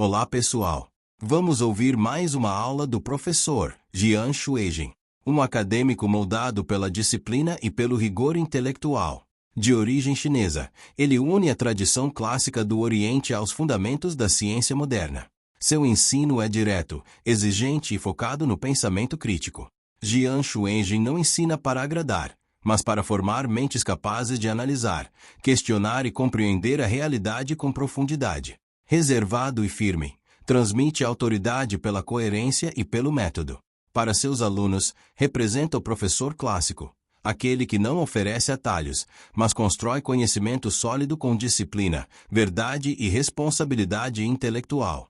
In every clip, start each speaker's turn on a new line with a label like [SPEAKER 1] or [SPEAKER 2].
[SPEAKER 1] Olá pessoal, vamos ouvir mais uma aula do professor Jian Shuijin, um acadêmico moldado pela disciplina e pelo rigor intelectual. De origem chinesa, ele une a tradição clássica do Oriente aos fundamentos da ciência moderna. Seu ensino é direto, exigente e focado no pensamento crítico. Jian Shuijin não ensina para agradar, mas para formar mentes capazes de analisar, questionar e compreender a realidade com profundidade. Reservado e firme, transmite autoridade pela coerência e pelo método. Para seus alunos, representa o professor clássico, aquele que não oferece atalhos, mas constrói conhecimento sólido com disciplina, verdade e responsabilidade intelectual.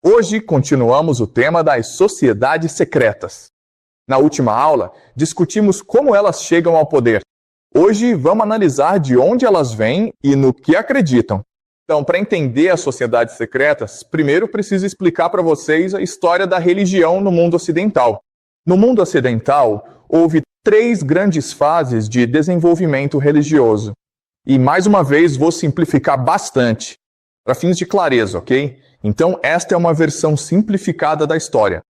[SPEAKER 2] Hoje continuamos o tema das sociedades secretas. Na última aula, discutimos como elas chegam ao poder. Hoje vamos analisar de onde elas vêm e no que acreditam. Então, para entender as sociedades secretas, primeiro preciso explicar para vocês a história da religião no mundo ocidental. No mundo ocidental, houve 3 grandes fases de desenvolvimento religioso. E, mais uma vez, vou simplificar bastante, para fins de clareza, ok? Então, esta é uma versão simplificada da história.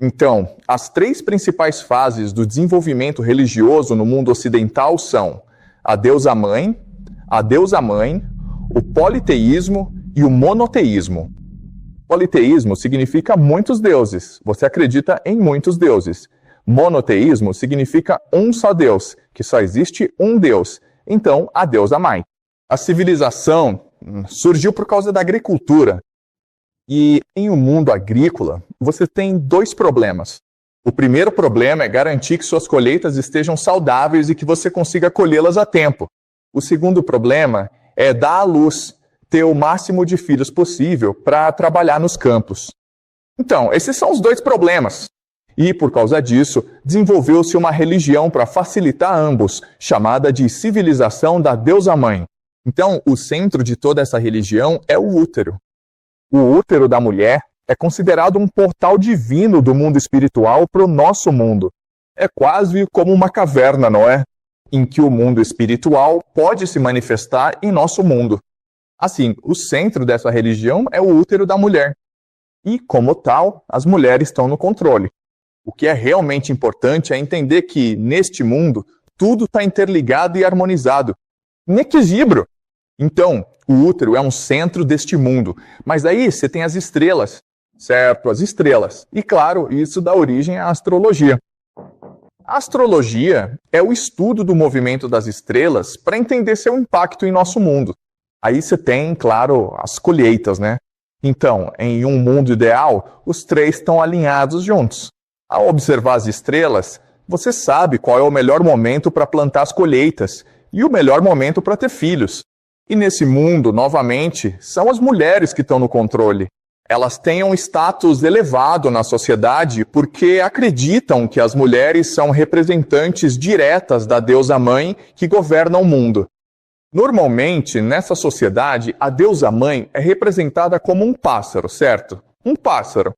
[SPEAKER 2] Então, as 3 principais fases do desenvolvimento religioso no mundo ocidental são a deusa-mãe, o politeísmo e o monoteísmo. Politeísmo significa muitos deuses. Você acredita em muitos deuses. Monoteísmo significa um só Deus, que só existe um Deus. Então, a deusa-mãe. A civilização surgiu por causa da agricultura. E em um mundo agrícola, você tem 2 problemas. O primeiro problema é garantir que suas colheitas estejam saudáveis e que você consiga colhê-las a tempo. O segundo problema é dar à luz, ter o máximo de filhos possível para trabalhar nos campos. Então, esses são os 2 problemas. E, por causa disso, desenvolveu-se uma religião para facilitar ambos, chamada de civilização da deusa-mãe. Então, o centro de toda essa religião é o útero. O útero da mulher é considerado um portal divino do mundo espiritual para o nosso mundo. É quase como uma caverna, não é? Em que o mundo espiritual pode se manifestar em nosso mundo. Assim, o centro dessa religião é o útero da mulher. E, como tal, as mulheres estão no controle. O que é realmente importante é entender que, neste mundo, tudo está interligado e harmonizado. Em equilíbrio. Então, o útero é um centro deste mundo. Mas aí você tem as estrelas, certo? As estrelas. E, claro, isso dá origem à astrologia. A astrologia é o estudo do movimento das estrelas para entender seu impacto em nosso mundo. Aí você tem, claro, as colheitas, né? Então, em um mundo ideal, os 3 estão alinhados juntos. Ao observar as estrelas, você sabe qual é o melhor momento para plantar as colheitas e o melhor momento para ter filhos. E nesse mundo, novamente, são as mulheres que estão no controle. Elas têm um status elevado na sociedade porque acreditam que as mulheres são representantes diretas da deusa-mãe que governa o mundo. Normalmente, nessa sociedade, a deusa-mãe é representada como um pássaro, certo? Um pássaro.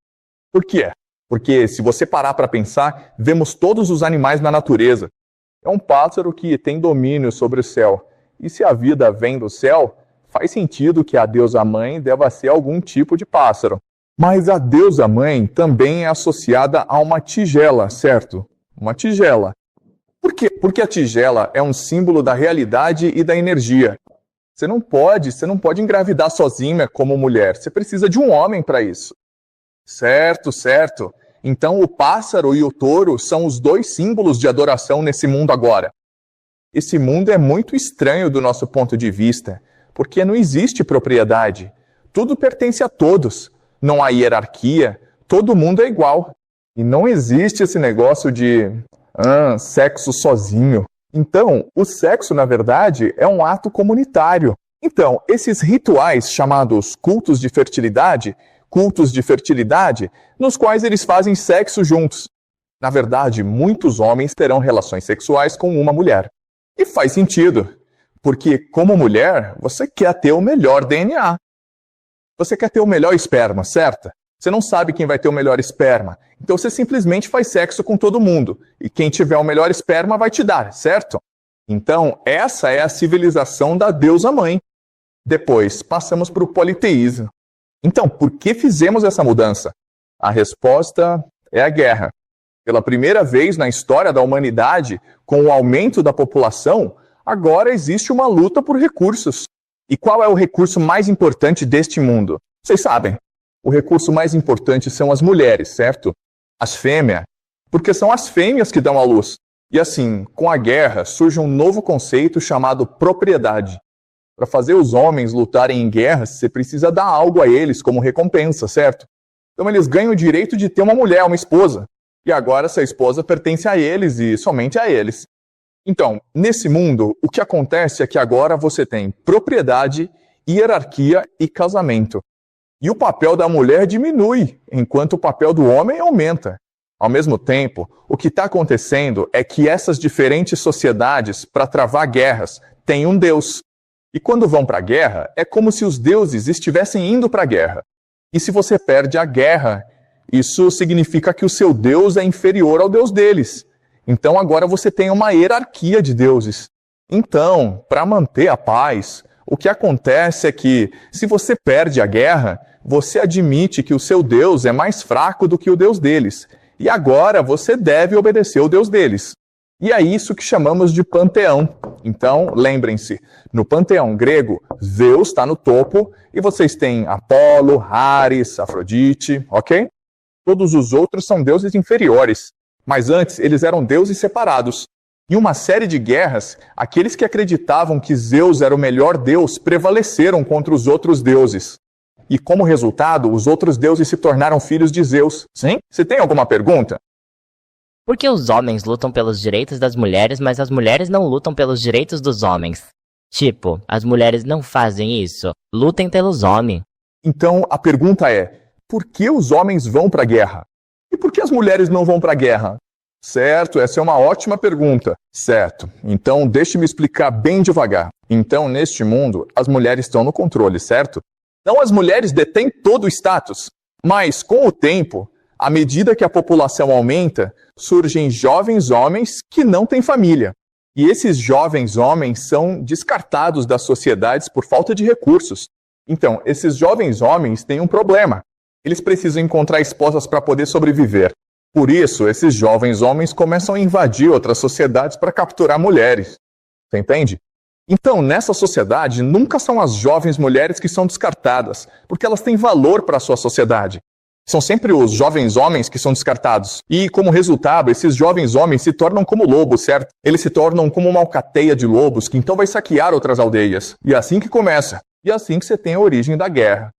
[SPEAKER 2] Por quê? Porque, se você parar para pensar, vemos todos os animais na natureza. É um pássaro que tem domínio sobre o céu. E se a vida vem do céu, faz sentido que a deusa-mãe deva ser algum tipo de pássaro. Mas a deusa-mãe também é associada a uma tigela, certo? Uma tigela. Por quê? Porque a tigela é um símbolo da realidade e da energia. Você não pode engravidar sozinha como mulher. Você precisa de um homem para isso. Certo, certo. Então o pássaro e o touro são os 2 símbolos de adoração nesse mundo agora. Esse mundo é muito estranho do nosso ponto de vista, porque não existe propriedade. Tudo pertence a todos. Não há hierarquia. Todo mundo é igual. E não existe esse negócio de sexo sozinho. Então, o sexo, na verdade, é um ato comunitário. Então, esses rituais chamados cultos de fertilidade, nos quais eles fazem sexo juntos. Na verdade, muitos homens terão relações sexuais com uma mulher. E faz sentido, porque como mulher, você quer ter o melhor DNA. Você quer ter o melhor esperma, certo? Você não sabe quem vai ter o melhor esperma. Então você simplesmente faz sexo com todo mundo. E quem tiver o melhor esperma vai te dar, certo? Então, essa é a civilização da deusa-mãe. Depois, passamos para o politeísmo. Então, por que fizemos essa mudança? A resposta é a guerra. Pela primeira vez na história da humanidade, com o aumento da população, agora existe uma luta por recursos. E qual é o recurso mais importante deste mundo? Vocês sabem, o recurso mais importante são as mulheres, certo? As fêmeas, porque são as fêmeas que dão à luz. E assim, com a guerra, surge um novo conceito chamado propriedade. Para fazer os homens lutarem em guerras, você precisa dar algo a eles como recompensa, certo? Então eles ganham o direito de ter uma mulher, uma esposa. E agora essa esposa pertence a eles e somente a eles. Então, nesse mundo, o que acontece é que agora você tem propriedade, hierarquia e casamento. E o papel da mulher diminui, enquanto o papel do homem aumenta. Ao mesmo tempo, o que está acontecendo é que essas diferentes sociedades, para travar guerras, têm um Deus. E quando vão para a guerra, é como se os deuses estivessem indo para a guerra. E se você perde a guerra, isso significa que o seu Deus é inferior ao Deus deles. Então agora você tem uma hierarquia de deuses. Então, para manter a paz, o que acontece é que, se você perde a guerra, você admite que o seu Deus é mais fraco do que o Deus deles. E agora você deve obedecer ao Deus deles. E é isso que chamamos de panteão. Então, lembrem-se, no panteão grego, Zeus está no topo e vocês têm Apolo, Ares, Afrodite, ok? Todos os outros são deuses inferiores. Mas antes, eles eram deuses separados. Em uma série de guerras, aqueles que acreditavam que Zeus era o melhor deus prevaleceram contra os outros deuses. E como resultado, os outros deuses se tornaram filhos de Zeus. Sim? Você tem alguma pergunta?
[SPEAKER 3] Por que os homens lutam pelos direitos das mulheres, mas as mulheres não lutam pelos direitos dos homens? Tipo, as mulheres não fazem isso. Lutem pelos homens.
[SPEAKER 2] Então, a pergunta é, por que os homens vão para a guerra? E por que as mulheres não vão para a guerra? Certo, essa é uma ótima pergunta. Certo, então deixe-me explicar bem devagar. Então, neste mundo, as mulheres estão no controle, certo? Não, as mulheres detêm todo o status. Mas, com o tempo, à medida que a população aumenta, surgem jovens homens que não têm família. E esses jovens homens são descartados das sociedades por falta de recursos. Então, esses jovens homens têm um problema. Eles precisam encontrar esposas para poder sobreviver. Por isso, esses jovens homens começam a invadir outras sociedades para capturar mulheres. Você entende? Então, nessa sociedade, nunca são as jovens mulheres que são descartadas, porque elas têm valor para a sua sociedade. São sempre os jovens homens que são descartados. E, como resultado, esses jovens homens se tornam como lobos, certo? Eles se tornam como uma alcateia de lobos que então vai saquear outras aldeias. E é assim que começa. E é assim que você tem a origem da guerra.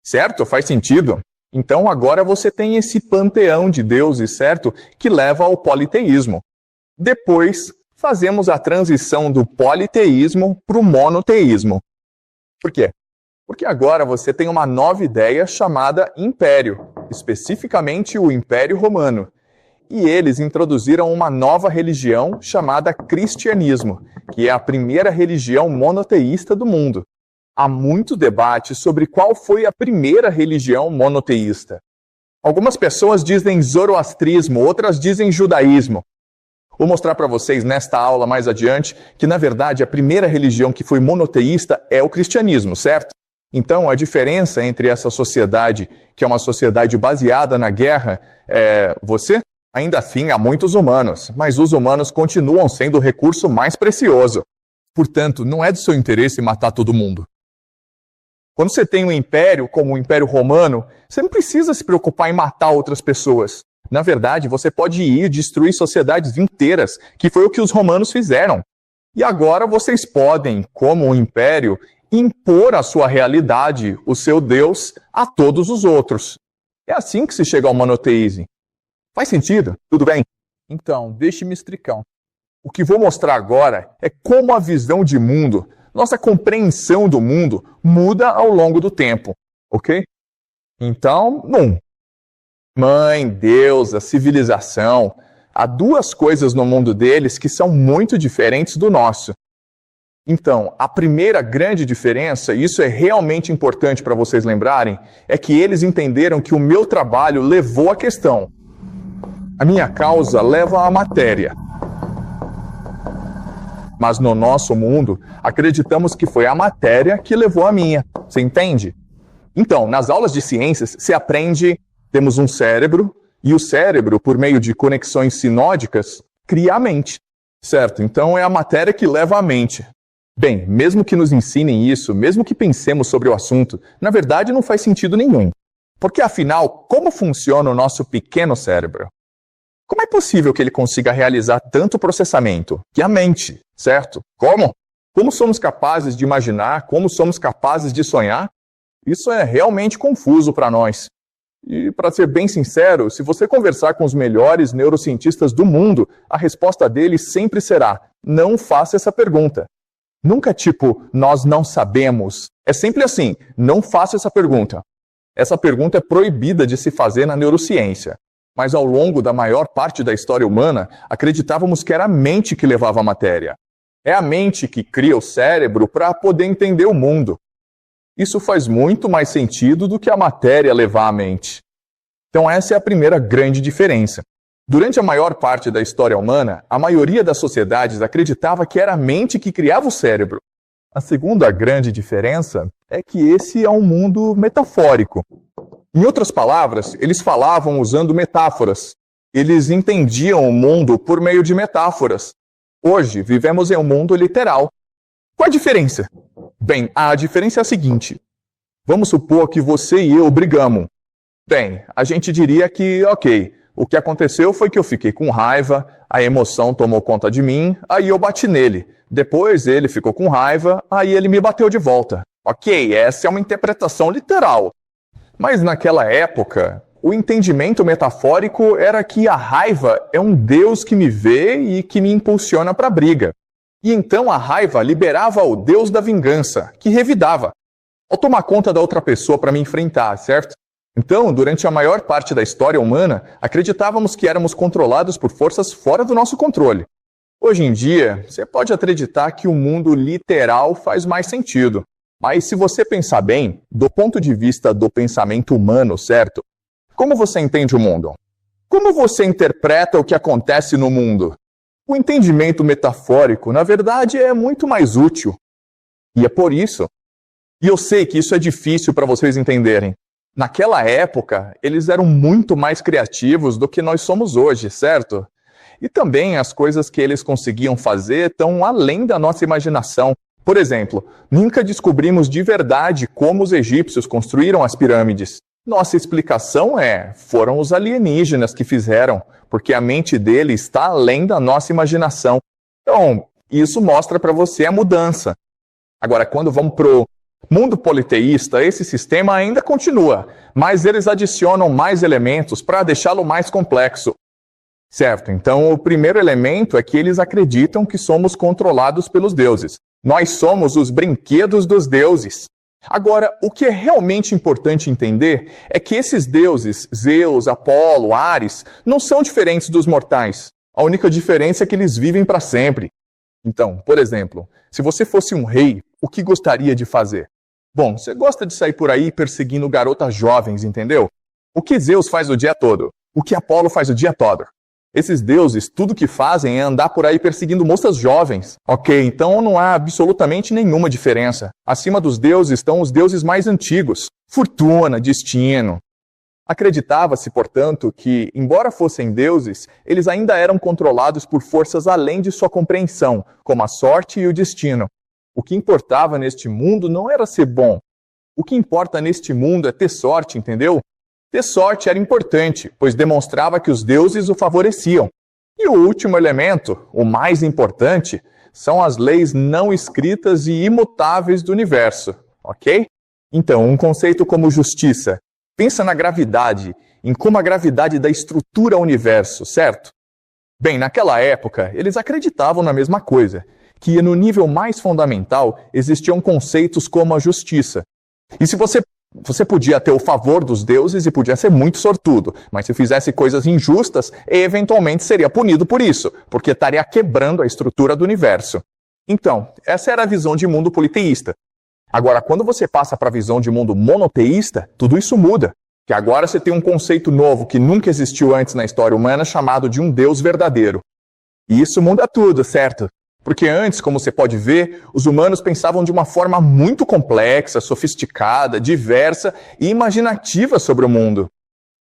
[SPEAKER 2] Certo? Faz sentido? Então agora você tem esse panteão de deuses, certo? Que leva ao politeísmo. Depois, fazemos a transição do politeísmo para o monoteísmo. Por quê? Porque agora você tem uma nova ideia chamada império, especificamente o Império Romano. E eles introduziram uma nova religião chamada cristianismo, que é a primeira religião monoteísta do mundo. Há muito debate sobre qual foi a primeira religião monoteísta. Algumas pessoas dizem zoroastrismo, outras dizem judaísmo. Vou mostrar para vocês nesta aula mais adiante que, na verdade, a primeira religião que foi monoteísta é o cristianismo, certo? Então, a diferença entre essa sociedade, que é uma sociedade baseada na guerra, ainda assim há muitos humanos, mas os humanos continuam sendo o recurso mais precioso. Portanto, não é do seu interesse matar todo mundo. Quando você tem um império, como o Império Romano, você não precisa se preocupar em matar outras pessoas. Na verdade, você pode ir destruir sociedades inteiras, que foi o que os romanos fizeram. E agora vocês podem, como um império, impor a sua realidade, o seu Deus, a todos os outros. É assim que se chega ao monoteísmo. Faz sentido? Tudo bem? Então, deixe-me explicar. O que vou mostrar agora é como a visão de mundo, nossa compreensão do mundo, muda ao longo do tempo, ok? Então, mãe, Deus, a civilização, há duas coisas no mundo deles que são muito diferentes do nosso. Então, a primeira grande diferença, e isso é realmente importante para vocês lembrarem, é que eles entenderam que o meu trabalho levou à questão. A minha causa leva à matéria. Mas no nosso mundo, acreditamos que foi a matéria que levou a minha. Você entende? Então, nas aulas de ciências, se aprende, temos um cérebro, e o cérebro, por meio de conexões sinódicas, cria a mente, certo? Então é a matéria que leva à mente. Bem, mesmo que nos ensinem isso, mesmo que pensemos sobre o assunto, na verdade não faz sentido nenhum. Porque afinal, como funciona o nosso pequeno cérebro? Como é possível que ele consiga realizar tanto processamento? Que a mente, certo? Como? Como somos capazes de imaginar? Como somos capazes de sonhar? Isso é realmente confuso para nós. E, para ser bem sincero, se você conversar com os melhores neurocientistas do mundo, a resposta deles sempre será: não faça essa pergunta. Nunca tipo, nós não sabemos. É sempre assim, não faça essa pergunta. Essa pergunta é proibida de se fazer na neurociência. Mas ao longo da maior parte da história humana, acreditávamos que era a mente que levava a matéria. É a mente que cria o cérebro para poder entender o mundo. Isso faz muito mais sentido do que a matéria levar a mente. Então essa é a primeira grande diferença. Durante a maior parte da história humana, a maioria das sociedades acreditava que era a mente que criava o cérebro. A segunda grande diferença é que esse é um mundo metafórico. Em outras palavras, eles falavam usando metáforas. Eles entendiam o mundo por meio de metáforas. Hoje, vivemos em um mundo literal. Qual a diferença? Bem, a diferença é a seguinte. Vamos supor que você e eu brigamos. Bem, a gente diria que, ok, o que aconteceu foi que eu fiquei com raiva, a emoção tomou conta de mim, aí eu bati nele. Depois ele ficou com raiva, aí ele me bateu de volta. Ok, essa é uma interpretação literal. Mas naquela época, o entendimento metafórico era que a raiva é um Deus que me vê e que me impulsiona para a briga. E então a raiva liberava o Deus da vingança, que revidava, ao tomar conta da outra pessoa para me enfrentar, certo? Então, durante a maior parte da história humana, acreditávamos que éramos controlados por forças fora do nosso controle. Hoje em dia, você pode acreditar que o mundo literal faz mais sentido. Mas se você pensar bem, do ponto de vista do pensamento humano, certo? Como você entende o mundo? Como você interpreta o que acontece no mundo? O entendimento metafórico, na verdade, é muito mais útil. E é por isso. E eu sei que isso é difícil para vocês entenderem. Naquela época, eles eram muito mais criativos do que nós somos hoje, certo? E também as coisas que eles conseguiam fazer estão além da nossa imaginação. Por exemplo, nunca descobrimos de verdade como os egípcios construíram as pirâmides. Nossa explicação foram os alienígenas que fizeram, porque a mente dele está além da nossa imaginação. Então, isso mostra para você a mudança. Agora, quando vamos para o mundo politeísta, esse sistema ainda continua, mas eles adicionam mais elementos para deixá-lo mais complexo. Certo, então o primeiro elemento é que eles acreditam que somos controlados pelos deuses. Nós somos os brinquedos dos deuses. Agora, o que é realmente importante entender é que esses deuses, Zeus, Apolo, Ares, não são diferentes dos mortais. A única diferença é que eles vivem para sempre. Então, por exemplo, se você fosse um rei, o que gostaria de fazer? Bom, você gosta de sair por aí perseguindo garotas jovens, entendeu? O que Zeus faz o dia todo? O que Apolo faz o dia todo? Esses deuses, tudo que fazem é andar por aí perseguindo moças jovens. Ok, então não há absolutamente nenhuma diferença. Acima dos deuses estão os deuses mais antigos. Fortuna, destino. Acreditava-se, portanto, que, embora fossem deuses, eles ainda eram controlados por forças além de sua compreensão, como a sorte e o destino. O que importava neste mundo não era ser bom. O que importa neste mundo é ter sorte, entendeu? Ter sorte era importante, pois demonstrava que os deuses o favoreciam. E o último elemento, o mais importante, são as leis não escritas e imutáveis do universo, ok? Então, um conceito como justiça. Pensa na gravidade, em como a gravidade da estrutura ao universo, certo? Bem, naquela época, eles acreditavam na mesma coisa, que no nível mais fundamental existiam conceitos como a justiça. E se você podia ter o favor dos deuses e podia ser muito sortudo, mas se fizesse coisas injustas, eventualmente seria punido por isso, porque estaria quebrando a estrutura do universo. Então, essa era a visão de mundo politeísta. Agora, quando você passa para a visão de mundo monoteísta, tudo isso muda. Que agora você tem um conceito novo que nunca existiu antes na história humana, chamado de um Deus verdadeiro. E isso muda tudo, certo? Porque antes, como você pode ver, os humanos pensavam de uma forma muito complexa, sofisticada, diversa e imaginativa sobre o mundo.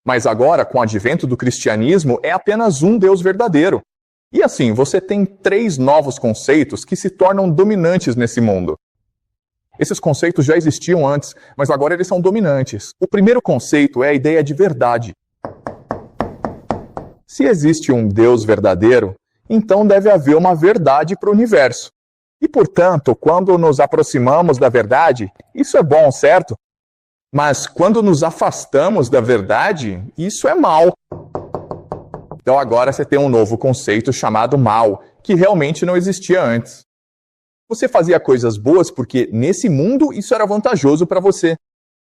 [SPEAKER 2] Mas agora, com o advento do cristianismo, é apenas um Deus verdadeiro. E assim, você tem 3 novos conceitos que se tornam dominantes nesse mundo. Esses conceitos já existiam antes, mas agora eles são dominantes. O primeiro conceito é a ideia de verdade. Se existe um Deus verdadeiro, então deve haver uma verdade para o universo. E, portanto, quando nos aproximamos da verdade, isso é bom, certo? Mas quando nos afastamos da verdade, isso é mal. Então agora você tem um novo conceito chamado mal, que realmente não existia antes. Você fazia coisas boas porque nesse mundo isso era vantajoso para você.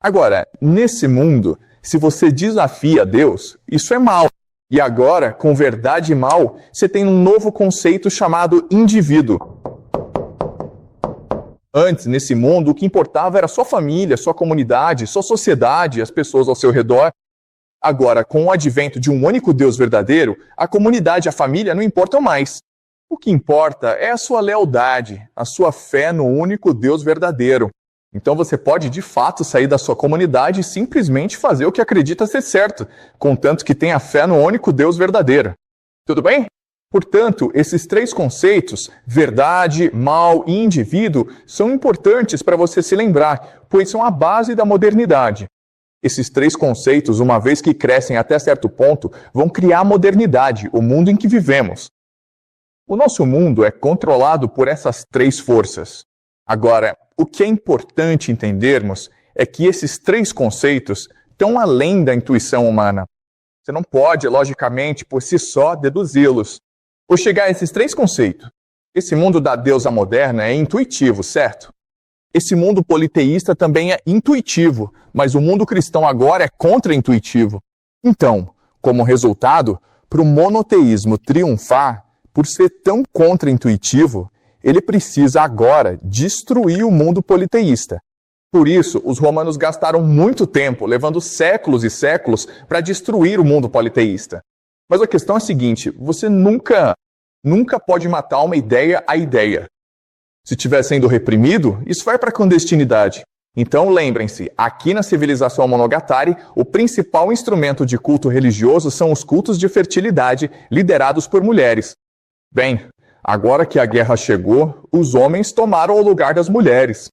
[SPEAKER 2] Agora, nesse mundo, se você desafia Deus, isso é mal. E agora, com verdade e mal, você tem um novo conceito chamado indivíduo. Antes, nesse mundo, o que importava era sua família, sua comunidade, sua sociedade, as pessoas ao seu redor. Agora, com o advento de um único Deus verdadeiro, a comunidade e a família não importam mais. O que importa é a sua lealdade, a sua fé no único Deus verdadeiro. Então você pode, de fato, sair da sua comunidade e simplesmente fazer o que acredita ser certo, contanto que tenha fé no único Deus verdadeiro. Tudo bem? Portanto, esses 3 conceitos, verdade, mal e indivíduo, são importantes para você se lembrar, pois são a base da modernidade. Esses 3 conceitos, uma vez que crescem até certo ponto, vão criar a modernidade, o mundo em que vivemos. O nosso mundo é controlado por essas 3 forças. Agora, o que é importante entendermos é que esses 3 conceitos estão além da intuição humana. Você não pode, logicamente, por si só, deduzi-los. Ou chegar a esses 3 conceitos. Esse mundo da deusa moderna é intuitivo, certo? Esse mundo politeísta também é intuitivo, mas o mundo cristão agora é contra-intuitivo. Então, como resultado, para o monoteísmo triunfar, por ser tão contra-intuitivo, ele precisa agora destruir o mundo politeísta. Por isso, os romanos gastaram muito tempo, levando séculos e séculos, para destruir o mundo politeísta. Mas a questão é a seguinte, você nunca pode matar uma ideia a ideia. Se estiver sendo reprimido, isso vai para a clandestinidade. Então lembrem-se, aqui na civilização Monogatari, o principal instrumento de culto religioso são os cultos de fertilidade, liderados por mulheres. Bem, agora que a guerra chegou, os homens tomaram o lugar das mulheres.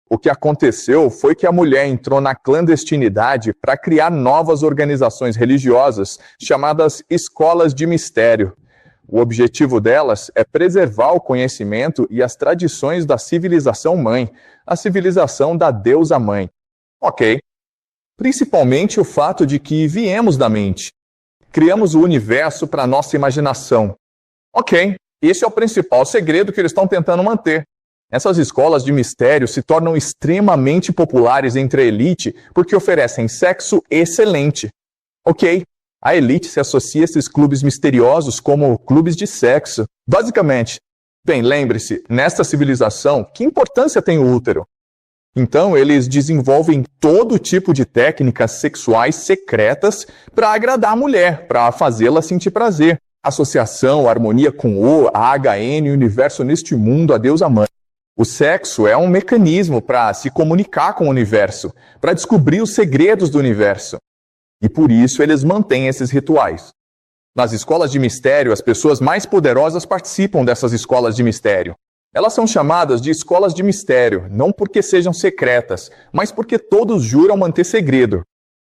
[SPEAKER 2] O que aconteceu foi que a mulher entrou na clandestinidade para criar novas organizações religiosas, chamadas escolas de mistério. O objetivo delas é preservar o conhecimento e as tradições da civilização mãe, a civilização da deusa mãe. Ok. Principalmente o fato de que viemos da mente. Criamos o universo para nossa imaginação. Ok. Esse é o principal segredo que eles estão tentando manter. Essas escolas de mistério se tornam extremamente populares entre a elite porque oferecem sexo excelente. Ok. A elite se associa a esses clubes misteriosos como clubes de sexo. Basicamente, bem, lembre-se, nesta civilização, que importância tem o útero? Então, eles desenvolvem todo tipo de técnicas sexuais secretas para agradar a mulher, para fazê-la sentir prazer. Associação, harmonia com O, a HN, o universo neste mundo, a deusa mãe. O sexo é um mecanismo para se comunicar com o universo, para descobrir os segredos do universo. E por isso eles mantêm esses rituais. Nas escolas de mistério, as pessoas mais poderosas participam dessas escolas de mistério. Elas são chamadas de escolas de mistério, não porque sejam secretas, mas porque todos juram manter segredo.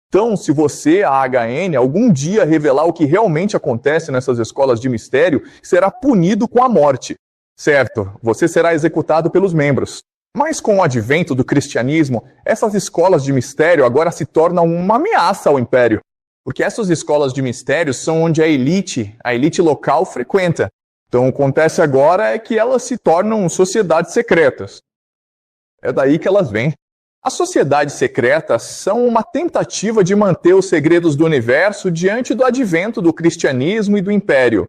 [SPEAKER 2] Então, se você, a HN, algum dia revelar o que realmente acontece nessas escolas de mistério, será punido com a morte. Certo, você será executado pelos membros. Mas com o advento do cristianismo, essas escolas de mistério agora se tornam uma ameaça ao império. Porque essas escolas de mistério são onde a elite local frequenta. Então o que acontece agora é que elas se tornam sociedades secretas. É daí que elas vêm. As sociedades secretas são uma tentativa de manter os segredos do universo diante do advento do cristianismo e do império.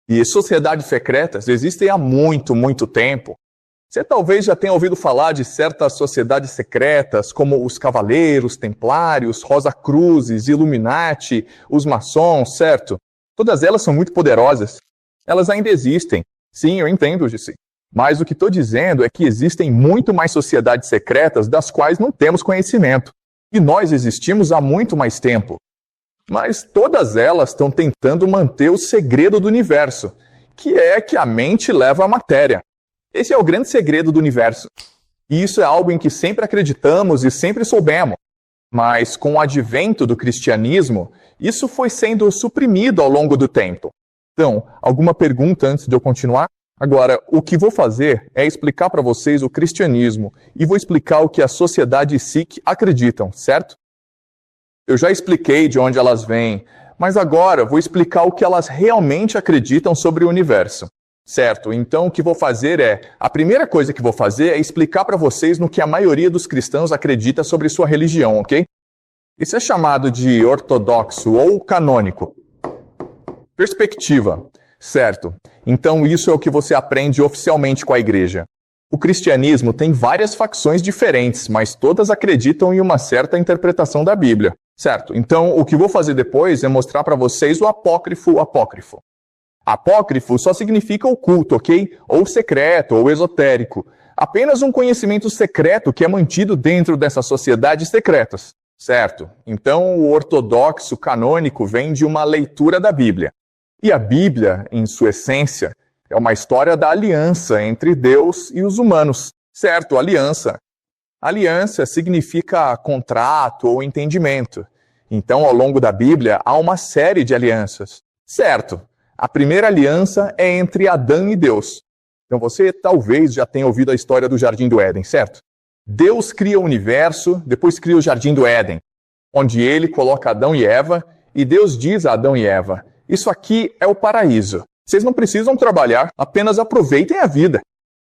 [SPEAKER 2] E sociedades secretas existem há muito, muito tempo. Você talvez já tenha ouvido falar de certas sociedades secretas, como os Cavaleiros, Templários, Rosa Cruzes, Illuminati, os Maçons, certo? Todas elas são muito poderosas. Elas ainda existem. Sim, eu entendo, Gissi. Mas o que estou dizendo é que existem muito mais sociedades secretas das quais não temos conhecimento. E nós existimos há muito mais tempo. Mas todas elas estão tentando manter o segredo do universo, que é que a mente leva a matéria. Esse é o grande segredo do universo. E isso é algo em que sempre acreditamos e sempre soubemos. Mas com o advento do cristianismo, isso foi sendo suprimido ao longo do tempo. Então, alguma pergunta antes de eu continuar? Agora, o que vou fazer é explicar para vocês o cristianismo e vou explicar o que a sociedade Sikh acreditam, certo? Eu já expliquei de onde elas vêm, mas agora vou explicar o que elas realmente acreditam sobre o universo, certo? Então, o que vou fazer a primeira coisa que vou fazer é explicar para vocês no que a maioria dos cristãos acredita sobre sua religião, ok? Isso é chamado de ortodoxo ou canônico. Perspectiva. Certo. Então isso é o que você aprende oficialmente com a igreja. O cristianismo tem várias facções diferentes, mas todas acreditam em uma certa interpretação da Bíblia. Certo. Então o que vou fazer depois é mostrar para vocês o apócrifo apócrifo. Apócrifo só significa oculto, ok? Ou secreto, ou esotérico. Apenas um conhecimento secreto que é mantido dentro dessas sociedades secretas. Certo. Então o ortodoxo canônico vem de uma leitura da Bíblia. E a Bíblia, em sua essência, é uma história da aliança entre Deus e os humanos. Certo, aliança. Aliança significa contrato ou entendimento. Então, ao longo da Bíblia, há uma série de alianças. Certo, a primeira aliança é entre Adão e Deus. Então, você talvez já tenha ouvido a história do Jardim do Éden, certo? Deus cria o universo, depois cria o Jardim do Éden, onde ele coloca Adão e Eva, e Deus diz a Adão e Eva: isso aqui é o paraíso. Vocês não precisam trabalhar, apenas aproveitem a vida.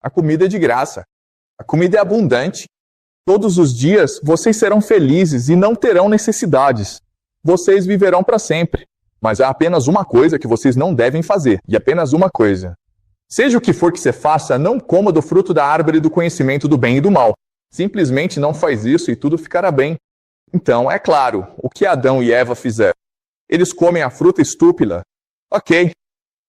[SPEAKER 2] A comida é de graça. A comida é abundante. Todos os dias vocês serão felizes e não terão necessidades. Vocês viverão para sempre. Mas há apenas uma coisa que vocês não devem fazer. E apenas uma coisa. Seja o que for que você faça, não coma do fruto da árvore do conhecimento do bem e do mal. Simplesmente não faz isso e tudo ficará bem. Então, é claro, o que Adão e Eva fizeram? Eles comem a fruta estúpida. Ok.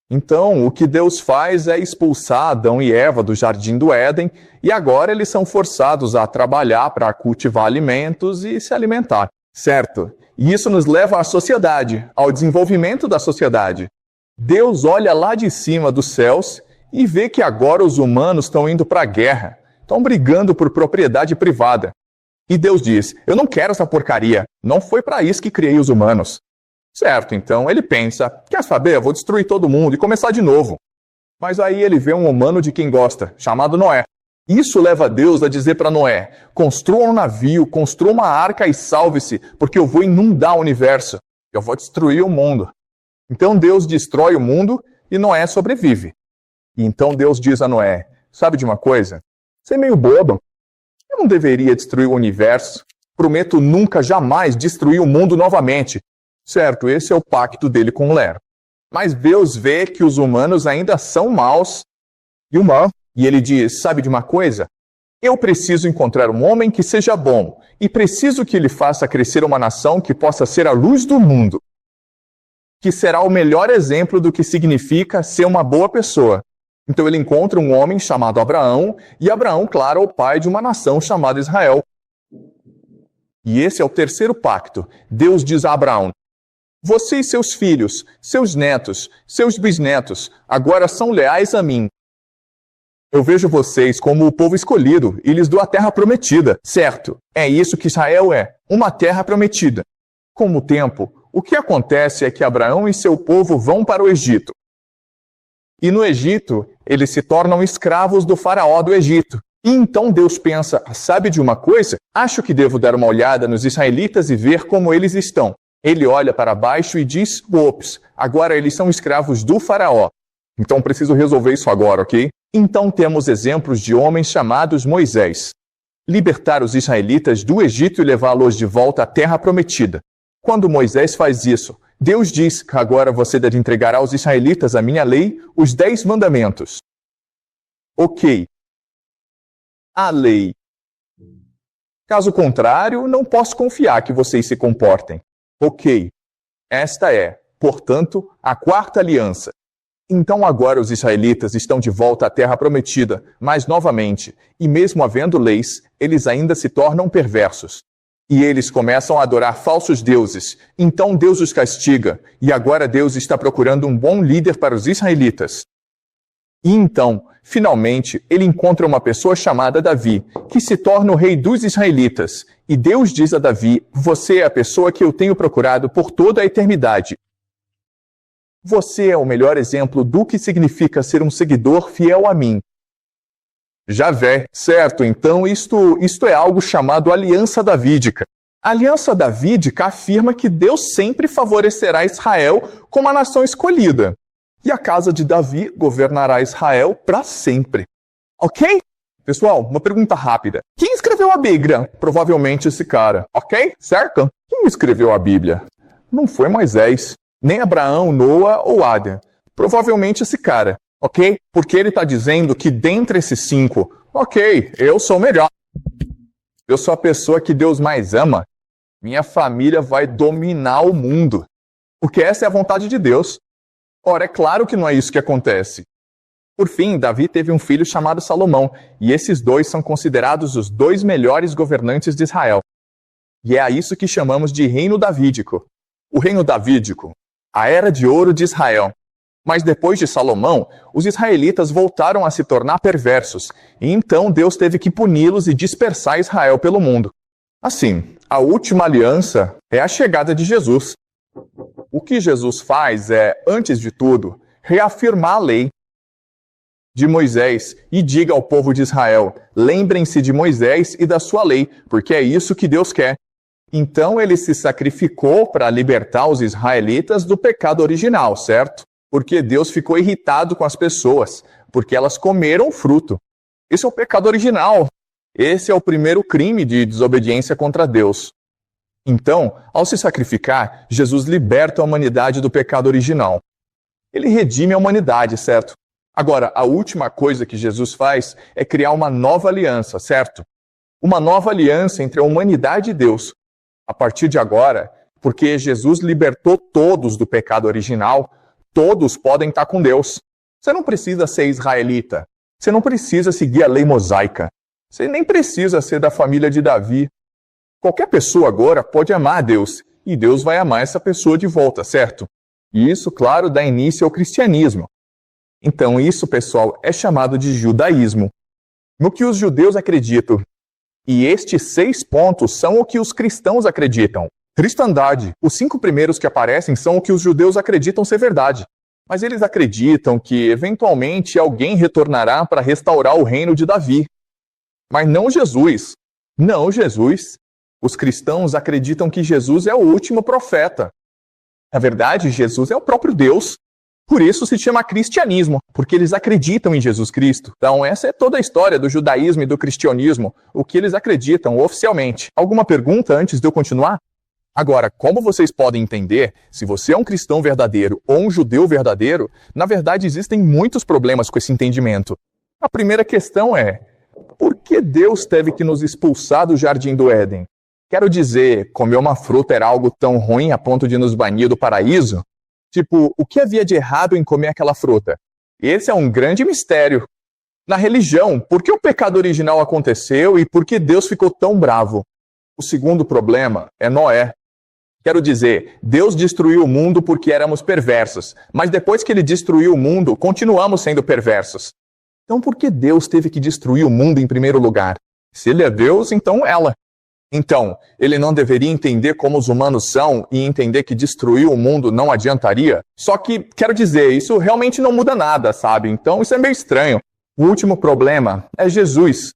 [SPEAKER 2] Então, o que Deus faz é expulsar Adão e Eva do Jardim do Éden, e agora eles são forçados a trabalhar para cultivar alimentos e se alimentar. Certo? E isso nos leva à sociedade, ao desenvolvimento da sociedade. Deus olha lá de cima dos céus e vê que agora os humanos estão indo para a guerra, estão brigando por propriedade privada. E Deus diz: eu não quero essa porcaria, não foi para isso que criei os humanos. Certo, então ele pensa: quer saber, eu vou destruir todo mundo e começar de novo. Mas aí ele vê um humano de quem gosta, chamado Noé. Isso leva Deus a dizer para Noé: construa um navio, construa uma arca e salve-se, porque eu vou inundar o universo, eu vou destruir o mundo. Então Deus destrói o mundo e Noé sobrevive. E então Deus diz a Noé: sabe de uma coisa? Você é meio bobo. Eu não deveria destruir o universo. Prometo nunca, jamais destruir o mundo novamente. Certo, esse é o pacto dele com Lero. Mas Deus vê que os humanos ainda são maus e o mal. E ele diz: sabe de uma coisa? Eu preciso encontrar um homem que seja bom e preciso que ele faça crescer uma nação que possa ser a luz do mundo, que será o melhor exemplo do que significa ser uma boa pessoa. Então ele encontra um homem chamado Abraão, e Abraão, claro, é o pai de uma nação chamada Israel. E esse é o terceiro pacto. Deus diz a Abraão: você e seus filhos, seus netos, seus bisnetos, agora são leais a mim. Eu vejo vocês como o povo escolhido e lhes dou a terra prometida. Certo, é isso que Israel é, uma terra prometida. Com o tempo, o que acontece é que Abraão e seu povo vão para o Egito. E no Egito, eles se tornam escravos do faraó do Egito. E então Deus pensa: sabe de uma coisa? Acho que devo dar uma olhada nos israelitas e ver como eles estão. Ele olha para baixo e diz: ops, agora eles são escravos do faraó. Então preciso resolver isso agora, ok? Então temos exemplos de homens chamados Moisés. Libertar os israelitas do Egito e levá-los de volta à terra prometida. Quando Moisés faz isso, Deus diz que agora você deve entregar aos israelitas a minha lei, os 10 mandamentos. Ok. A lei. Caso contrário, não posso confiar que vocês se comportem. Ok. Esta é, portanto, a quarta aliança. Então agora os israelitas estão de volta à terra prometida, mas novamente, e mesmo havendo leis, eles ainda se tornam perversos. E eles começam a adorar falsos deuses. Então Deus os castiga, e agora Deus está procurando um bom líder para os israelitas. E então, finalmente, ele encontra uma pessoa chamada Davi, que se torna o rei dos israelitas. E Deus diz a Davi: você é a pessoa que eu tenho procurado por toda a eternidade. Você é o melhor exemplo do que significa ser um seguidor fiel a mim. Javé, certo? Então isto é algo chamado aliança davídica. A aliança davídica afirma que Deus sempre favorecerá Israel como a nação escolhida. E a casa de Davi governará Israel para sempre. Ok? Pessoal, uma pergunta rápida. Quem escreveu a Bíblia? Provavelmente esse cara. Ok? Certo? Quem escreveu a Bíblia? Não foi Moisés, nem Abraão, Noa ou Adão. Provavelmente esse cara. Ok? Porque ele está dizendo que dentre esses 5, ok, eu sou o melhor. Eu sou a pessoa que Deus mais ama. Minha família vai dominar o mundo. Porque essa é a vontade de Deus. Ora, é claro que não é isso que acontece. Por fim, Davi teve um filho chamado Salomão, e esses dois são considerados os 2 melhores governantes de Israel. E é a isso que chamamos de Reino Davídico. O Reino Davídico, a Era de Ouro de Israel. Mas depois de Salomão, os israelitas voltaram a se tornar perversos, e então Deus teve que puni-los e dispersar Israel pelo mundo. Assim, a última aliança é a chegada de Jesus. O que Jesus faz é, antes de tudo, reafirmar a lei de Moisés e diga ao povo de Israel: lembrem-se de Moisés e da sua lei, porque é isso que Deus quer. Então ele se sacrificou para libertar os israelitas do pecado original, certo? Porque Deus ficou irritado com as pessoas, porque elas comeram o fruto. Esse é o pecado original. Esse é o primeiro crime de desobediência contra Deus. Então, ao se sacrificar, Jesus liberta a humanidade do pecado original. Ele redime a humanidade, certo? Agora, a última coisa que Jesus faz é criar uma nova aliança, certo? Uma nova aliança entre a humanidade e Deus. A partir de agora, porque Jesus libertou todos do pecado original, todos podem estar com Deus. Você não precisa ser israelita. Você não precisa seguir a lei mosaica. Você nem precisa ser da família de Davi. Qualquer pessoa agora pode amar a Deus, e Deus vai amar essa pessoa de volta, certo? E isso, claro, dá início ao cristianismo. Então isso, pessoal, é chamado de judaísmo. No que os judeus acreditam. E estes 6 pontos são o que os cristãos acreditam. Cristandade. Os 5 primeiros que aparecem são o que os judeus acreditam ser verdade. Mas eles acreditam que, eventualmente, alguém retornará para restaurar o reino de Davi. Mas não Jesus. Não Jesus. Os cristãos acreditam que Jesus é o último profeta. Na verdade, Jesus é o próprio Deus. Por isso se chama cristianismo, porque eles acreditam em Jesus Cristo. Então essa é toda a história do judaísmo e do cristianismo, o que eles acreditam oficialmente. Alguma pergunta antes de eu continuar? Agora, como vocês podem entender, se você é um cristão verdadeiro ou um judeu verdadeiro, na verdade existem muitos problemas com esse entendimento. A primeira questão é: por que Deus teve que nos expulsar do jardim do Éden? Quero dizer, comer uma fruta era algo tão ruim a ponto de nos banir do paraíso? Tipo, o que havia de errado em comer aquela fruta? Esse é um grande mistério. Na religião, por que o pecado original aconteceu e por que Deus ficou tão bravo? O segundo problema é Noé. Quero dizer, Deus destruiu o mundo porque éramos perversos, mas depois que ele destruiu o mundo, continuamos sendo perversos. Então por que Deus teve que destruir o mundo em primeiro lugar? Se ele é Deus, então ela. Então, ele não deveria entender como os humanos são e entender que destruir o mundo não adiantaria? Só que, quero dizer, isso realmente não muda nada, sabe? Então isso é meio estranho. O último problema é Jesus.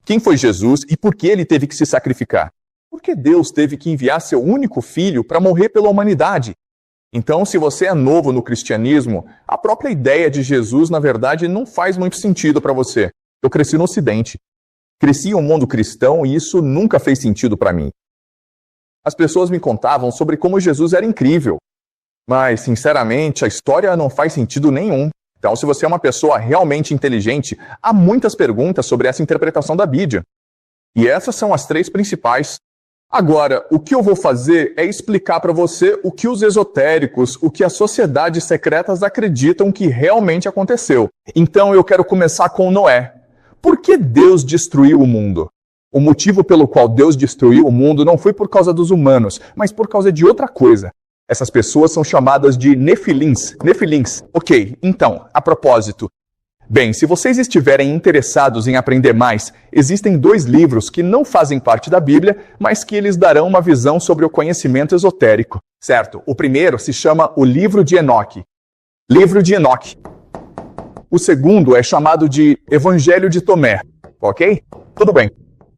[SPEAKER 2] Quem foi Jesus e por que ele teve que se sacrificar? Porque Deus teve que enviar seu único filho para morrer pela humanidade. Então, se você é novo no cristianismo, a própria ideia de Jesus, na verdade, não faz muito sentido para você. Eu cresci no Ocidente. Cresci em um mundo cristão e isso nunca fez sentido para mim. As pessoas me contavam sobre como Jesus era incrível. Mas, sinceramente, a história não faz sentido nenhum. Então, se você é uma pessoa realmente inteligente, há muitas perguntas sobre essa interpretação da Bíblia. E essas são as 3 principais. Agora, o que eu vou fazer é explicar para você o que os esotéricos, o que as sociedades secretas acreditam que realmente aconteceu. Então eu quero começar com Noé. Por que Deus destruiu o mundo? O motivo pelo qual Deus destruiu o mundo não foi por causa dos humanos, mas por causa de outra coisa. Essas pessoas são chamadas de nefilins. Nefilins. Ok, então, a propósito. Bem, se vocês estiverem interessados em aprender mais, existem 2 livros que não fazem parte da Bíblia, mas que eles darão uma visão sobre o conhecimento esotérico, certo? O primeiro se chama o Livro de Enoque. Livro de Enoque. O segundo é chamado de Evangelho de Tomé, ok? Tudo bem.